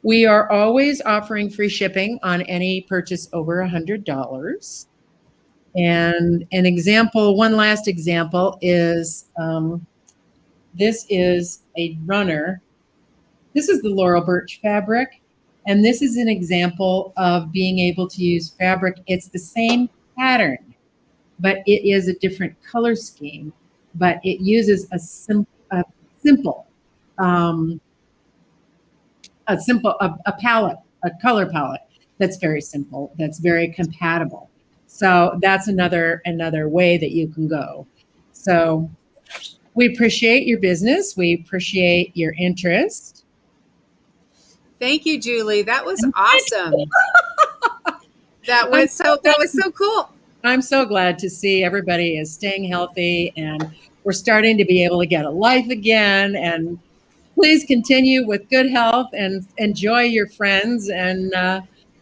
We are always offering free shipping on any purchase over $100. And one last example is, this is a runner. This is the Laurel Birch fabric. And this is an example of being able to use fabric. It's the same pattern, but it is a different color scheme. But it uses a palette, a color palette that's very simple, that's very compatible. So that's another way that you can go. So we appreciate your business. We appreciate your interest. Thank you, Julie. That was awesome. That was so cool. I'm so glad to see everybody is staying healthy, and we're starting to be able to get a life again. And please continue with good health and enjoy your friends. And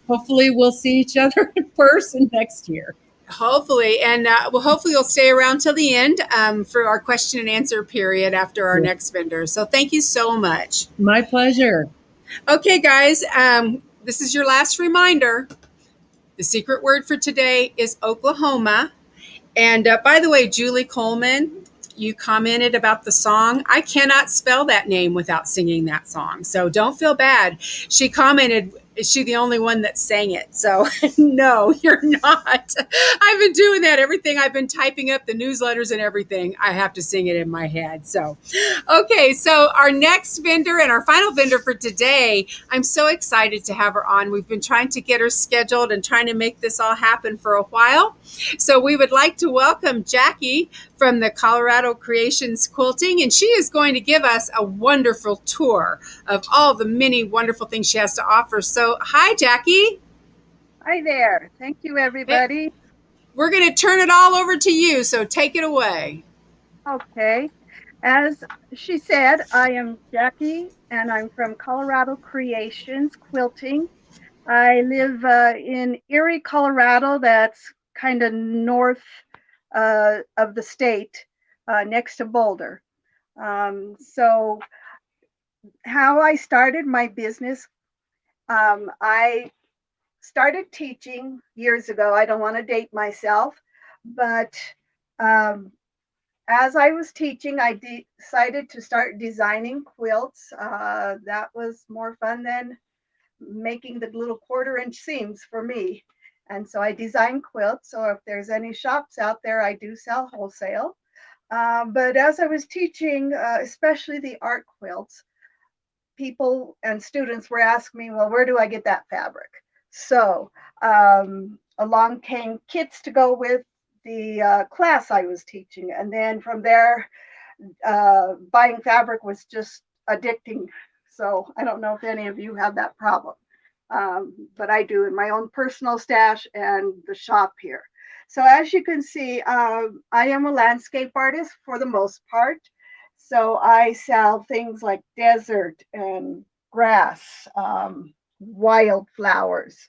hopefully we'll see each other in person next year. Hopefully. And hopefully you'll stay around till the end for our question and answer period after our next vendor. So thank you so much. My pleasure. Okay, guys, this is your last reminder. The secret word for today is Oklahoma. And by the way, Julie Coleman you commented about the song. I cannot spell that name without singing that song. So don't feel bad. She commented, is she the only one that sang it? So no, you're not. I've been doing that. Everything I've been typing up, the newsletters and everything, I have to sing it in my head. So, okay. So our next vendor and our final vendor for today, I'm so excited to have her on. We've been trying to get her scheduled and trying to make this all happen for a while. So we would like to welcome Jackie from the Colorado Creations Quilting, and she is going to give us a wonderful tour of all the many wonderful things she has to offer. So, hi, Jackie. Hi there. Thank you, everybody. We're going to turn it all over to you, so take it away. Okay. As she said, I am Jackie, and I'm from Colorado Creations Quilting. I live in Erie, Colorado. That's kind of north of the state, next to Boulder. So, how I started my business, I started teaching years ago. I don't want to date myself, but as I was teaching, I decided to start designing quilts. That was more fun than making the little 1/4-inch seams for me. And so I design quilts. So if there's any shops out there, I do sell wholesale. But as I was teaching, especially the art quilts, people and students were asking me, well, where do I get that fabric? So along came kits to go with the class I was teaching. And then from there, buying fabric was just addicting. So I don't know if any of you have that problem, but I do in my own personal stash and the shop here. So as you can see, I am a landscape artist for the most part. So I sell things like desert and grass, wildflowers.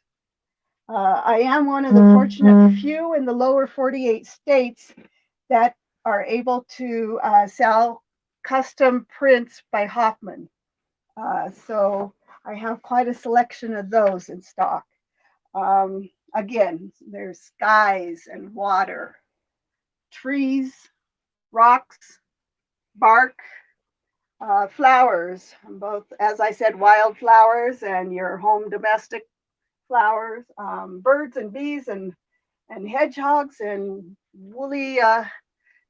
I am one of the fortunate few in the lower 48 states that are able to sell custom prints by Hoffman. So I have quite a selection of those in stock. Again, there's skies and water, trees, rocks, bark, flowers, both, as I said, wildflowers and your home domestic flowers, birds and bees and hedgehogs and woolly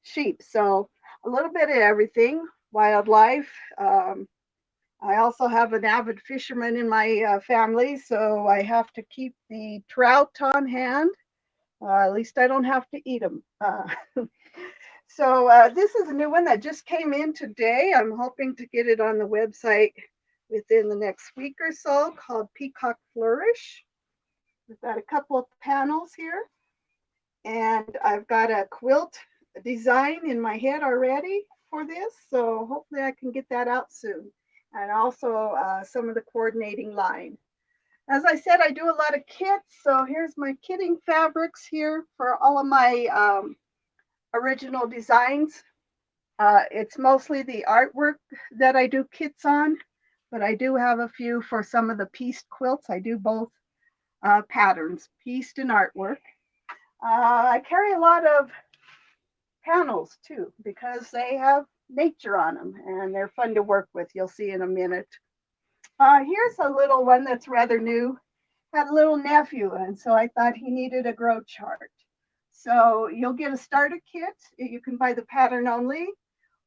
sheep. So a little bit of everything, wildlife. I also have an avid fisherman in my family, so I have to keep the trout on hand. At least I don't have to eat them. So this is a new one that just came in today. I'm hoping to get it on the website within the next week or so, called Peacock Flourish. We've got a couple of panels here, and I've got a quilt design in my head already for this. So hopefully I can get that out soon. And also some of the coordinating line. As I said, I do a lot of kits. So here's my kitting fabrics here for all of my original designs. It's mostly the artwork that I do kits on, but I do have a few for some of the pieced quilts. I do both patterns, pieced and artwork. I carry a lot of panels too, because they have nature on them and they're fun to work with. You'll see in a minute. Here's a little one that's rather new. Had a little nephew, and so I thought he needed a grow chart. So you'll get a starter kit. You can buy the pattern only,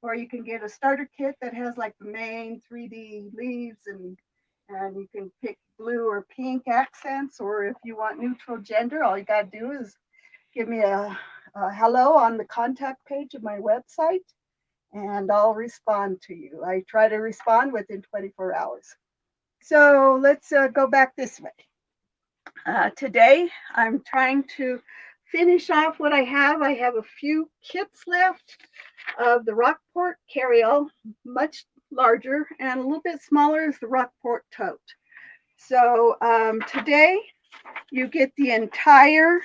or you can get a starter kit that has like the main 3D leaves, and you can pick blue or pink accents, or if you want neutral gender, all you got to do is give me a hello on the contact page of my website, and I'll respond to you. I try to respond within 24 hours. So let's go back this way. Today, I'm trying to finish off what I have. I have a few kits left of the Rockport carryall, much larger, and a little bit smaller is the Rockport tote. So today, you get the entire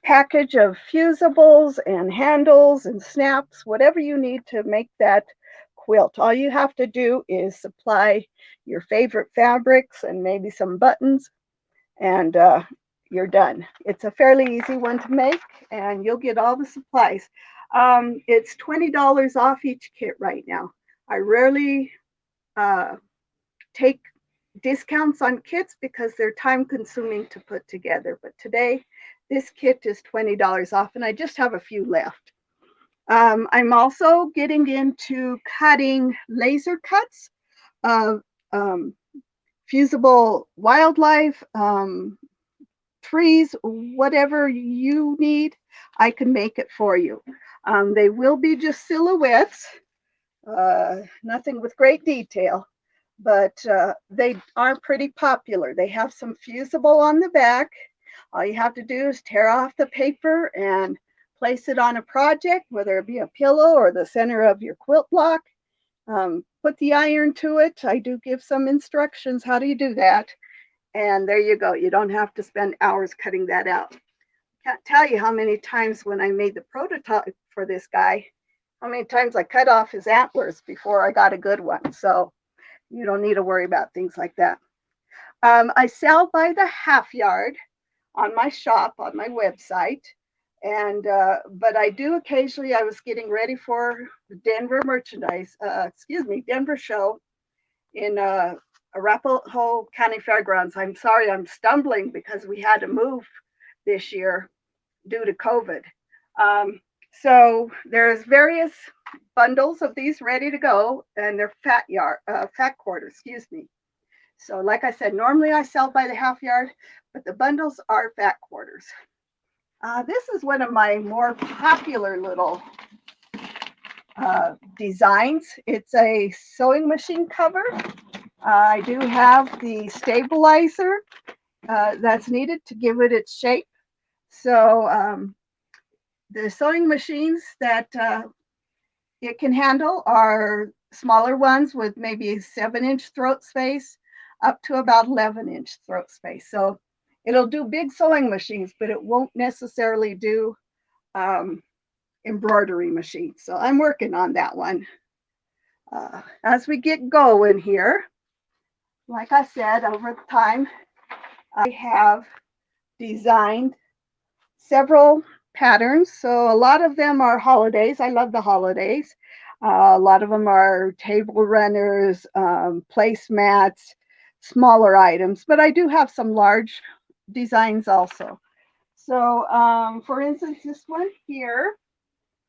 package of fusibles and handles and snaps, whatever you need to make that quilt. All you have to do is supply your favorite fabrics and maybe some buttons, and you're done. It's a fairly easy one to make, and you'll get all the supplies. It's $20 off each kit right now. I rarely take discounts on kits because they're time consuming to put together. But today, this kit is $20 off, and I just have a few left. I'm also getting into cutting laser cuts of fusible wildlife, trees, whatever you need, I can make it for you. They will be just silhouettes, nothing with great detail, but they are pretty popular. They have some fusible on the back. All you have to do is tear off the paper and place it on a project, whether it be a pillow or the center of your quilt block. Put the iron to it. I do give some instructions how do you do that. And there you go. You don't have to spend hours cutting that out. Can't tell you how many times when I made the prototype for this guy, how many times I cut off his antlers before I got a good one. So you don't need to worry about things like that. I sell by the half yard on my shop, on my website. And but I do occasionally, I was getting ready for the Denver Denver show in Arapahoe County Fairgrounds. I'm sorry, I'm stumbling because we had to move this year due to COVID. So there's various bundles of these ready to go, and they're fat quarter, excuse me. So like I said, normally I sell by the half yard, but the bundles are fat quarters. This is one of my more popular little designs. It's a sewing machine cover. I do have the stabilizer that's needed to give it its shape. So the sewing machines that it can handle are smaller ones with maybe 7-inch throat space up to about 11-inch throat space. So it'll do big sewing machines, but it won't necessarily do embroidery machines. So I'm working on that one. As we get going here, like I said, over time, I have designed several patterns. So a lot of them are holidays. I love the holidays. A lot of them are table runners, placemats, smaller items, but I do have some large designs also. So for instance, this one here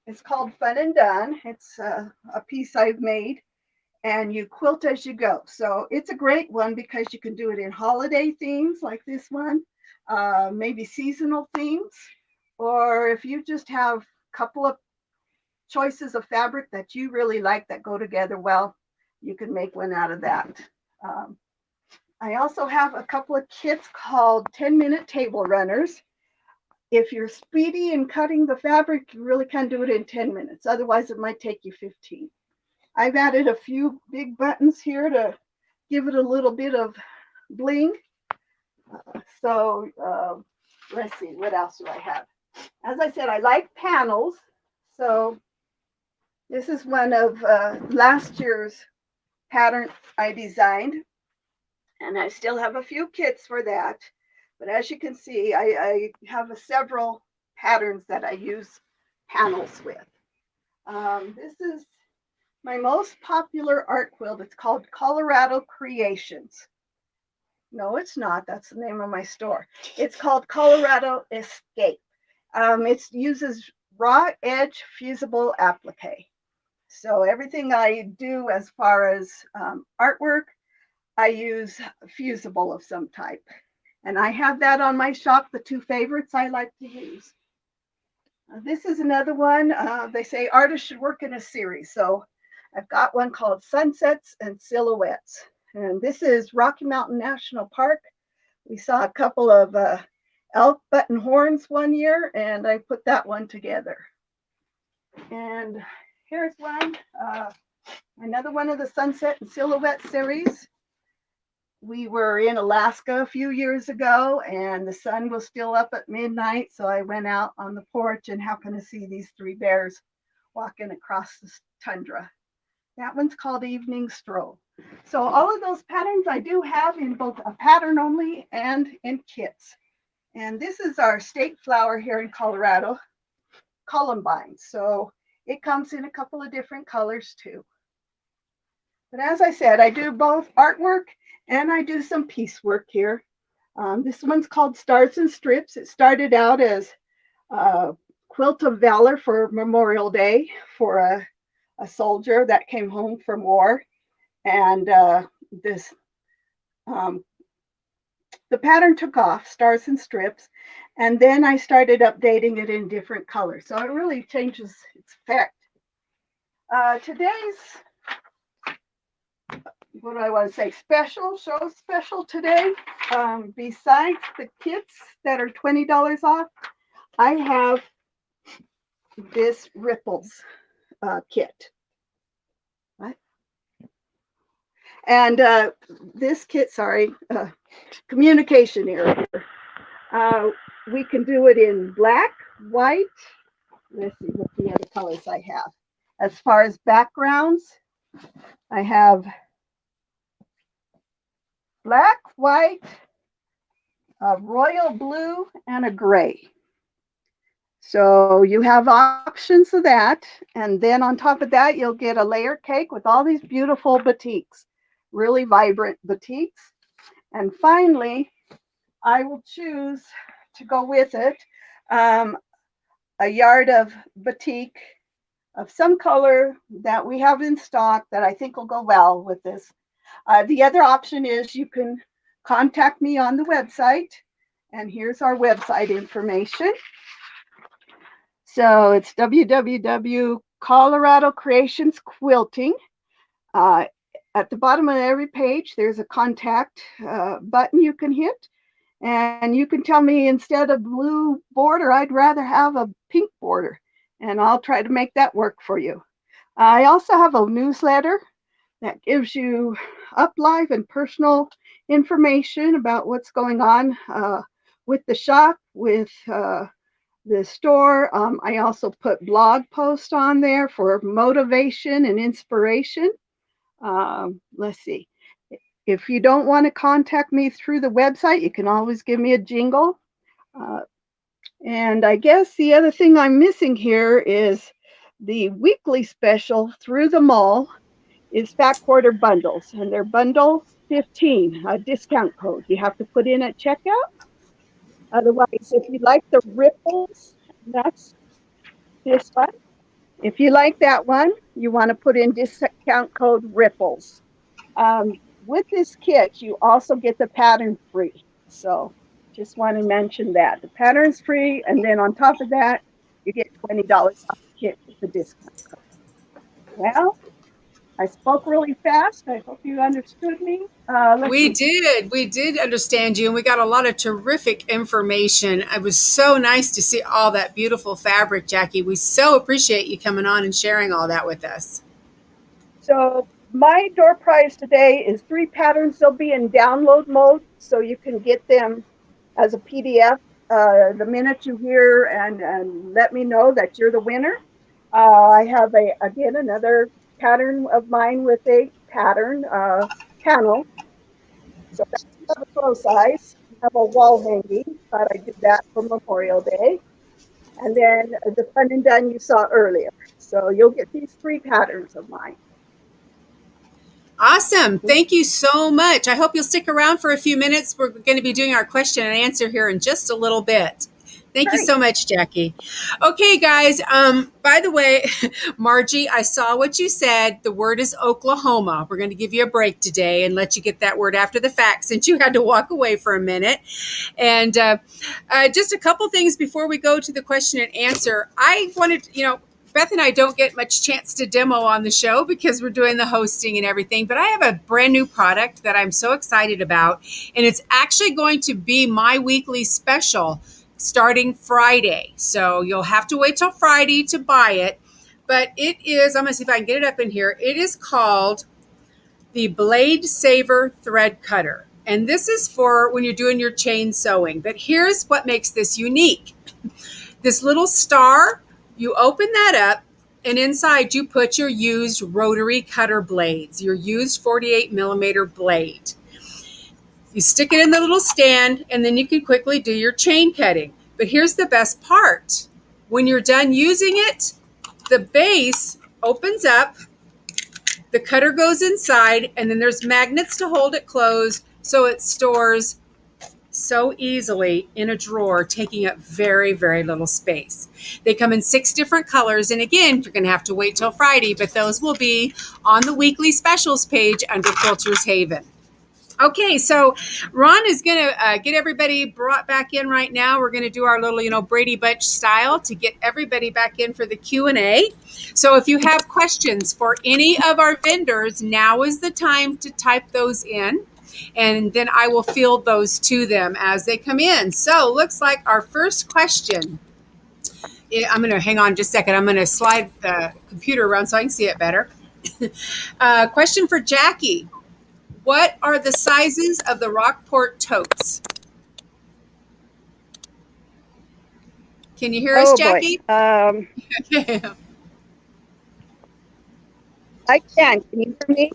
is called Fun and Done. It's a piece I've made, and you quilt as you go. So it's a great one because you can do it in holiday themes like this one, maybe seasonal themes, or if you just have a couple of choices of fabric that you really like that go together well, you can make one out of that. I also have a couple of kits called 10-minute table runners. If you're speedy in cutting the fabric, you really can do it in 10 minutes. Otherwise, it might take you 15. I've added a few big buttons here to give it a little bit of bling. Let's see, what else do I have? As I said, I like panels. So this is one of last year's pattern I designed, and I still have a few kits for that. But as you can see, I have several patterns that I use panels with. This is my most popular art quilt. It's called Colorado Creations. No, it's not. That's the name of my store. It's called Colorado Escape. It uses raw edge fusible applique. So everything I do as far as artwork, I use fusible of some type. And I have that on my shop, the two favorites I like to use. This is another one. They say artists should work in a series. So I've got one called Sunsets and Silhouettes. And this is Rocky Mountain National Park. We saw a couple of elk button horns one year, and I put that one together. And here's one, another one of the Sunset and Silhouette series. We were in Alaska a few years ago, and the sun was still up at midnight, so I went out on the porch and happened to see these three bears walking across the tundra. That one's called Evening Stroll. So all of those patterns I do have in both a pattern only and in kits. And this is our state flower here in Colorado, columbine. So it comes in a couple of different colors too. But as I said, I do both artwork and I do some piecework here. This one's called Stars and Strips. It started out as a quilt of valor for Memorial Day for a soldier that came home from war. And this the pattern took off, Stars and Strips, and then I started updating it in different colors. So it really changes its effect. Today's, what do I want to say, show special today. Besides the kits that are $20 off, I have this Ripples kit. What? And this kit, communication error. We can do it in black, white. Let's see what the other colors I have. As far as backgrounds, I have black, white, a royal blue, and a gray. So you have options of that. And then on top of that, you'll get a layer cake with all these beautiful batiks, really vibrant batiks. And finally, I will choose to go with it a yard of batik of some color that we have in stock that I think will go well with this. The other option is you can contact me on the website, and here's our website information. So it's www.Colorado Creations Quilting. At the bottom of every page, there's a contact button you can hit. And you can tell me, instead of blue border, I'd rather have a pink border. And I'll try to make that work for you. I also have a newsletter that gives you up live and personal information about what's going on with the shop, with the store. I also put blog posts on there for motivation and inspiration. Let's see. If you don't want to contact me through the website, you can always give me a jingle. And I guess the other thing I'm missing here is the weekly special through the mall is Fat Quarter bundles, and they're bundle 15, a discount code you have to put in at checkout. Otherwise, if you like the ripples, that's this one. If you like that one, you want to put in discount code ripples. With this kit, you also get the pattern free. So just want to mention that. The pattern's free, and then on top of that, you get $20 off the kit with the discount code. Well, I spoke really fast. I hope you understood me. We did understand you, and we got a lot of terrific information. It was so nice to see all that beautiful fabric, Jackie. We so appreciate you coming on and sharing all that with us. So my door prize today is 3 patterns. They'll be in download mode, so you can get them as a PDF the minute you hear, and let me know that you're the winner. I have again another pattern of mine with a pattern panel. So that's another full size. I have a wall hanging. Thought I did that for Memorial Day. And then the fun and done you saw earlier. So you'll get these 3 patterns of mine. Awesome. Thank you so much. I hope you'll stick around for a few minutes. We're going to be doing our question and answer here in just a little bit. Thank you so much, Jackie. Okay, guys. By the way, Margie, I saw what you said. The word is Oklahoma. We're going to give you a break today and let you get that word after the fact, since you had to walk away for a minute. And just a couple things before we go to the question and answer. I wanted, Beth and I don't get much chance to demo on the show because we're doing the hosting and everything, but I have a brand new product that I'm so excited about, and it's actually going to be my weekly special starting Friday. So you'll have to wait till Friday to buy it, but it is, I'm going to see if I can get it up in here. It is called the Blade Saver Thread Cutter, and this is for when you're doing your chain sewing. But here's what makes this unique. This little star, you open that up, and inside you put your used rotary cutter blades, your used 48 millimeter blade. You stick it in the little stand, and then you can quickly do your chain cutting. But here's the best part. When you're done using it, the base opens up, the cutter goes inside, and then there's magnets to hold it closed so it stores so easily in a drawer, taking up very, very little space. They come in 6 different colors. And again, you're going to have to wait till Friday, but those will be on the weekly specials page under Quilters Haven. Okay, so Ron is going to get everybody brought back in right now. We're going to do our little, Brady Bunch style to get everybody back in for the Q&A. So if you have questions for any of our vendors, now is the time to type those in. And then I will field those to them as they come in. So looks like our first question. I'm going to hang on just a second. I'm going to slide the computer around so I can see it better. Question for Jackie. What are the sizes of the Rockport totes? Can you hear us, Jackie? I can. Can you hear me?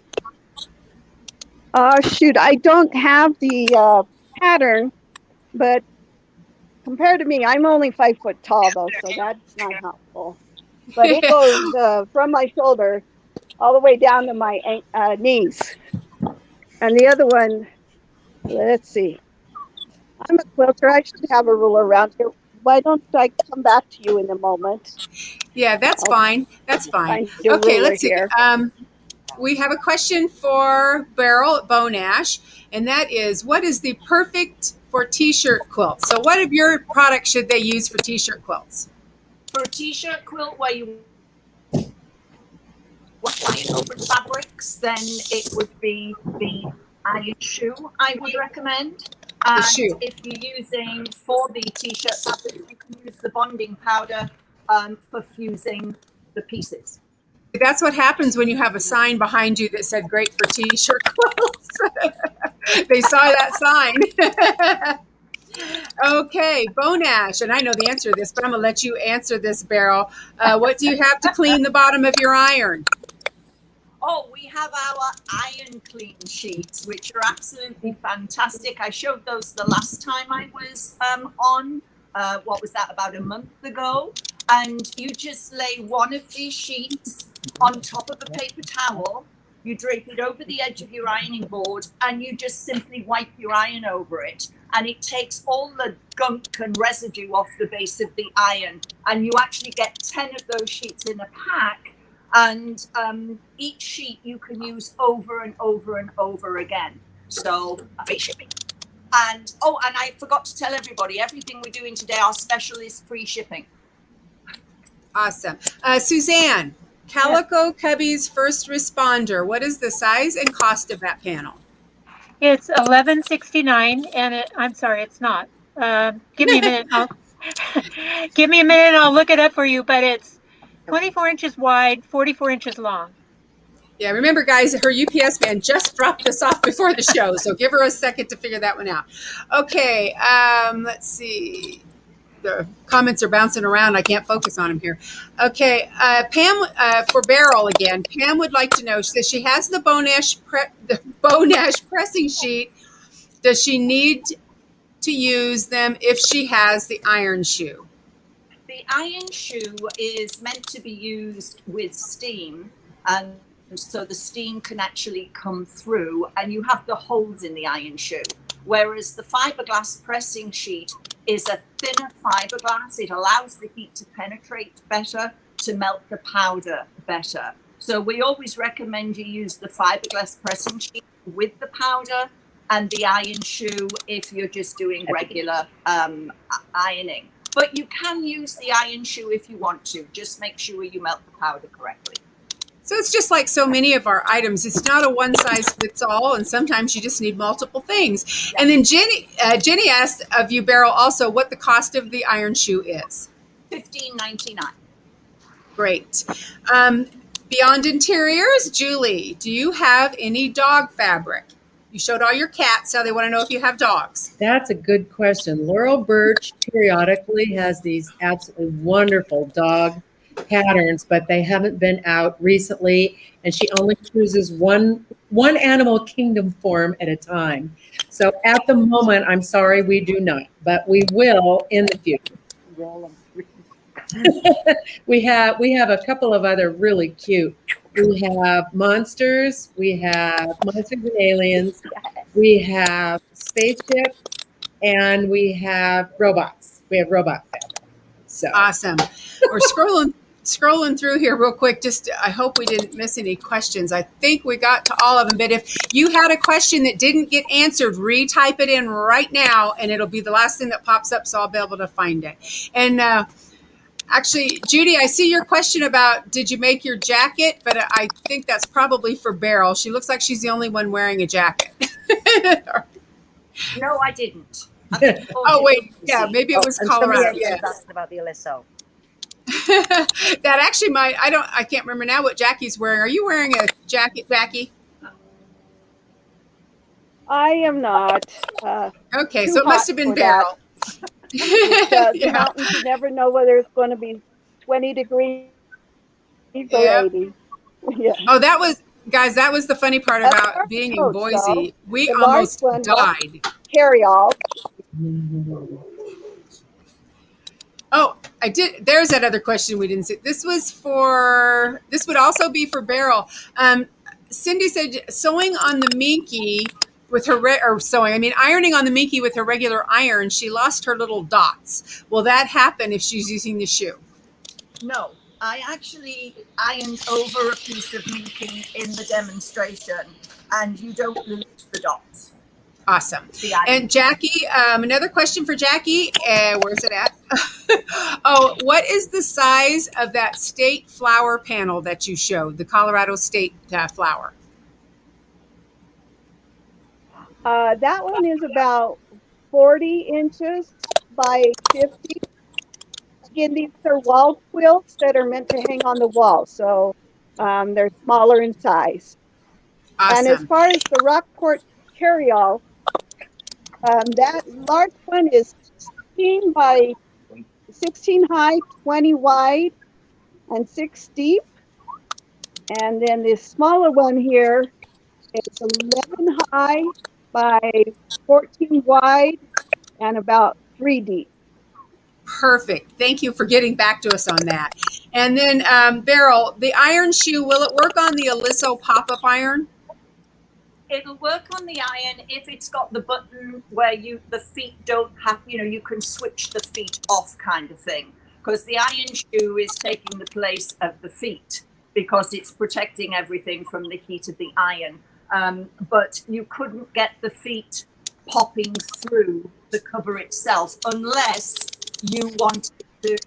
Shoot, I don't have the pattern, but compared to me, I'm only 5 foot tall though, so that's not helpful. But it goes from my shoulder all the way down to my knees. And the other one, let's see. I'm a quilter. I should have a ruler around here. Why don't I come back to you in a moment? Yeah, that's fine. That's fine. Find a Okay, ruler let's see. here. We have a question for Beryl at BoNash, and that is, what is the perfect for t-shirt quilts? So what of your products should they use for t-shirt quilts? For a t-shirt quilt where you iron over fabrics, then it would be the iron shoe I would recommend. And shoe. if you're using for the t-shirt fabric, you can use the bonding powder for fusing the pieces. That's what happens when you have a sign behind you that said great for t-shirt quilts. They saw that sign. Okay, BoNash, and I know the answer to this, but I'm going to let you answer this, Beryl. What do you have to clean the bottom of your iron? Oh, we have our iron clean sheets, which are absolutely fantastic. I showed those the last time I was on. What was that, about a month ago? And you just lay one of these sheets on top of a paper towel. You drape it over the edge of your ironing board, and you just simply wipe your iron over it. And it takes all the gunk and residue off the base of the iron. And you actually get 10 of those sheets in a pack. And each sheet you can use over and over and over again. So free shipping. And and I forgot to tell everybody, everything we're doing today, our special is free shipping. Awesome. Suzanne, Calico Cubby's First Responder. What is the size and cost of that panel? It's $11.69, and I'm sorry, it's not. Give me a minute. Give me a minute, and I'll look it up for you. But it's 24 inches wide, 44 inches long. Yeah, remember, guys, her UPS man just dropped this off before the show, so give her a second to figure that one out. Okay, let's see. The comments are bouncing around. I can't focus on them here. Okay, Pam, for Beryl again, Pam would like to know, she says she has the BoNash pressing sheet. Does she need to use them if she has the iron shoe? The iron shoe is meant to be used with steam, and so the steam can actually come through, and you have the holes in the iron shoe. Whereas the fiberglass pressing sheet is a thinner fiberglass. It allows the heat to penetrate better, to melt the powder better. So we always recommend you use the fiberglass pressing sheet with the powder, and the iron shoe if you're just doing regular ironing. But you can use the iron shoe if you want to. Just make sure you melt the powder correctly. So it's just like so many of our items. It's not a one size fits all, and sometimes you just need multiple things. Yeah. And then Jenny asked of you, Beryl, also what the cost of the iron shoe is. $15.99. Great. Beyond interiors, Julie, do you have any dog fabric? You showed all your cats, so they want to know if you have dogs. That's a good question. Laurel Birch periodically has these absolutely wonderful dog patterns, but they haven't been out recently, and she only chooses one animal kingdom form at a time. So at the moment, I'm sorry, we do not, but we will in the future. We have a couple of other really cute. We have monsters. We have monsters and aliens. We have spaceships, and we have robots. We have robot fabric. So Awesome. We're scrolling through here real quick. Just I hope we didn't miss any questions. I think we got to all of them. But if you had a question that didn't get answered, retype it in right now, and it'll be the last thing that pops up, so I'll be able to find it. And actually, Judy, I see your question about did you make your jacket, but I think that's probably for Beryl. She looks like she's the only one wearing a jacket. No, I didn't. Oh wait, yeah, maybe it was and Colorado. somebody Yeah. else asked about the LSO. That actually might. I can't remember now what Jackie's wearing. Are you wearing a jacket, Jackie? I am not. Okay, Too so it must hot have been for that. Beryl. The Yeah. mountains, you never know whether it's going to be 20 degrees or Yep. 80. Yeah. Oh, that was guys. That was the funny part That's about our being in coach, though. Boise. We The large almost one was died. carry all. Oh, I did. There's that other question we didn't see. This would also be for Beryl. Cindy said sewing on the Minky with her ironing on the Minky with her regular iron. She lost her little dots. Will that happen if she's using the shoe? No, I actually ironed over a piece of minking in the demonstration, and you don't lose the dots. Awesome. The iron. And Jackie, another question for Jackie. Where's it at? Oh, what is the size of that state flower panel that you showed, the Colorado State flower? That one is about 40 inches by 50. Again, these are wall quilts that are meant to hang on the wall, so they're smaller in size. Awesome. And as far as the Rockport carryall, that large one is 16 by 16 high, 20 wide, and 6 deep. And then this smaller one here is 11 high by 14 wide and about 3 deep. Perfect. Thank you for getting back to us on that. And then, Beryl, the iron shoe, will it work on the Aliso pop-up iron? It'll work on the iron if it's got the button where the feet don't have, you can switch the feet off kind of thing. Because the iron shoe is taking the place of the feet because it's protecting everything from the heat of the iron. But you couldn't get the feet popping through the cover itself unless you wanted to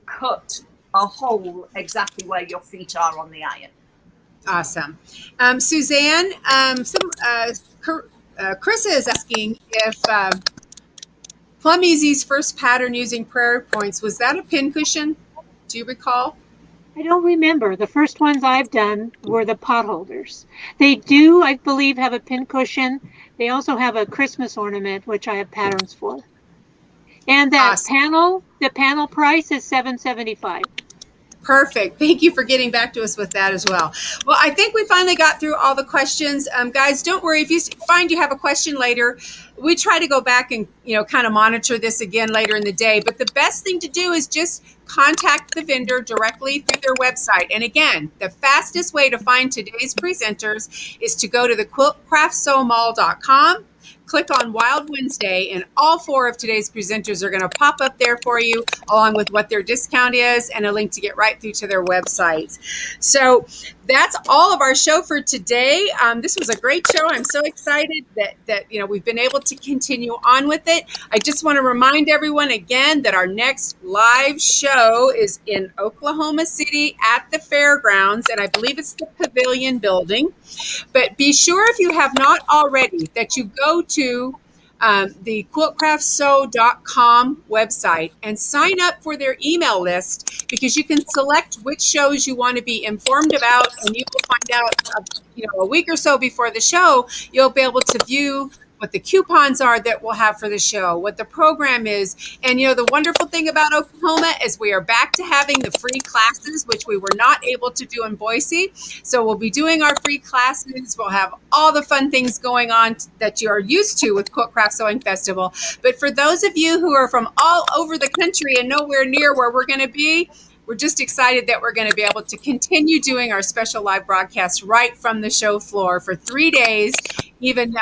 cut a hole exactly where your feet are on the iron. Awesome. Suzanne, Chris is asking if Plum Easy's first pattern using prairie points, was that a pin cushion? Do you recall? I don't remember. The first ones I've done were the pot holders. They do, I believe, have a pin cushion. They also have a Christmas ornament, which I have patterns for. And that Awesome. the panel price is $7.75. Perfect. Thank you for getting back to us with that as well. Well, I think we finally got through all the questions. Guys, don't worry. If you find you have a question later, we try to go back and, kind of monitor this again later in the day. But the best thing to do is just contact the vendor directly through their website. And again, the fastest way to find today's presenters is to go to the quiltcraftsewmall.com. Click on Wild Wednesday, and all 4 of today's presenters are going to pop up there for you, along with what their discount is and a link to get right through to their websites. So that's all of our show for today. This was a great show. I'm so excited that we've been able to continue on with it. I just want to remind everyone again that our next live show is in Oklahoma City at the fairgrounds, and I believe it's the Pavilion Building. But be sure, if you have not already, that you go to the quiltcraftsew.com website and sign up for their email list, because you can select which shows you want to be informed about, and you will find out a week or so before the show. You'll be able to view what the coupons are that we'll have for the show, what the program is. And, you know, the wonderful thing about Oklahoma is we are back to having the free classes, which we were not able to do in Boise. So we'll be doing our free classes. We'll have all the fun things going on that you are used to with Quilt Craft Sewing Festival. But for those of you who are from all over the country and nowhere near where we're going to be, we're just excited that we're going to be able to continue doing our special live broadcast right from the show floor for 3 days, even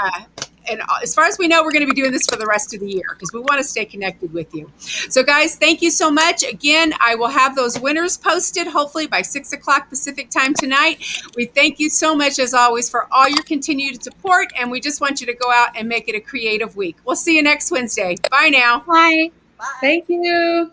and as far as we know, we're going to be doing this for the rest of the year because we want to stay connected with you. So guys, thank you so much. Again, I will have those winners posted hopefully by 6 o'clock Pacific time tonight. We thank you so much as always for all your continued support, and we just want you to go out and make it a creative week. We'll see you next Wednesday. Bye now. Bye. Bye. Thank you.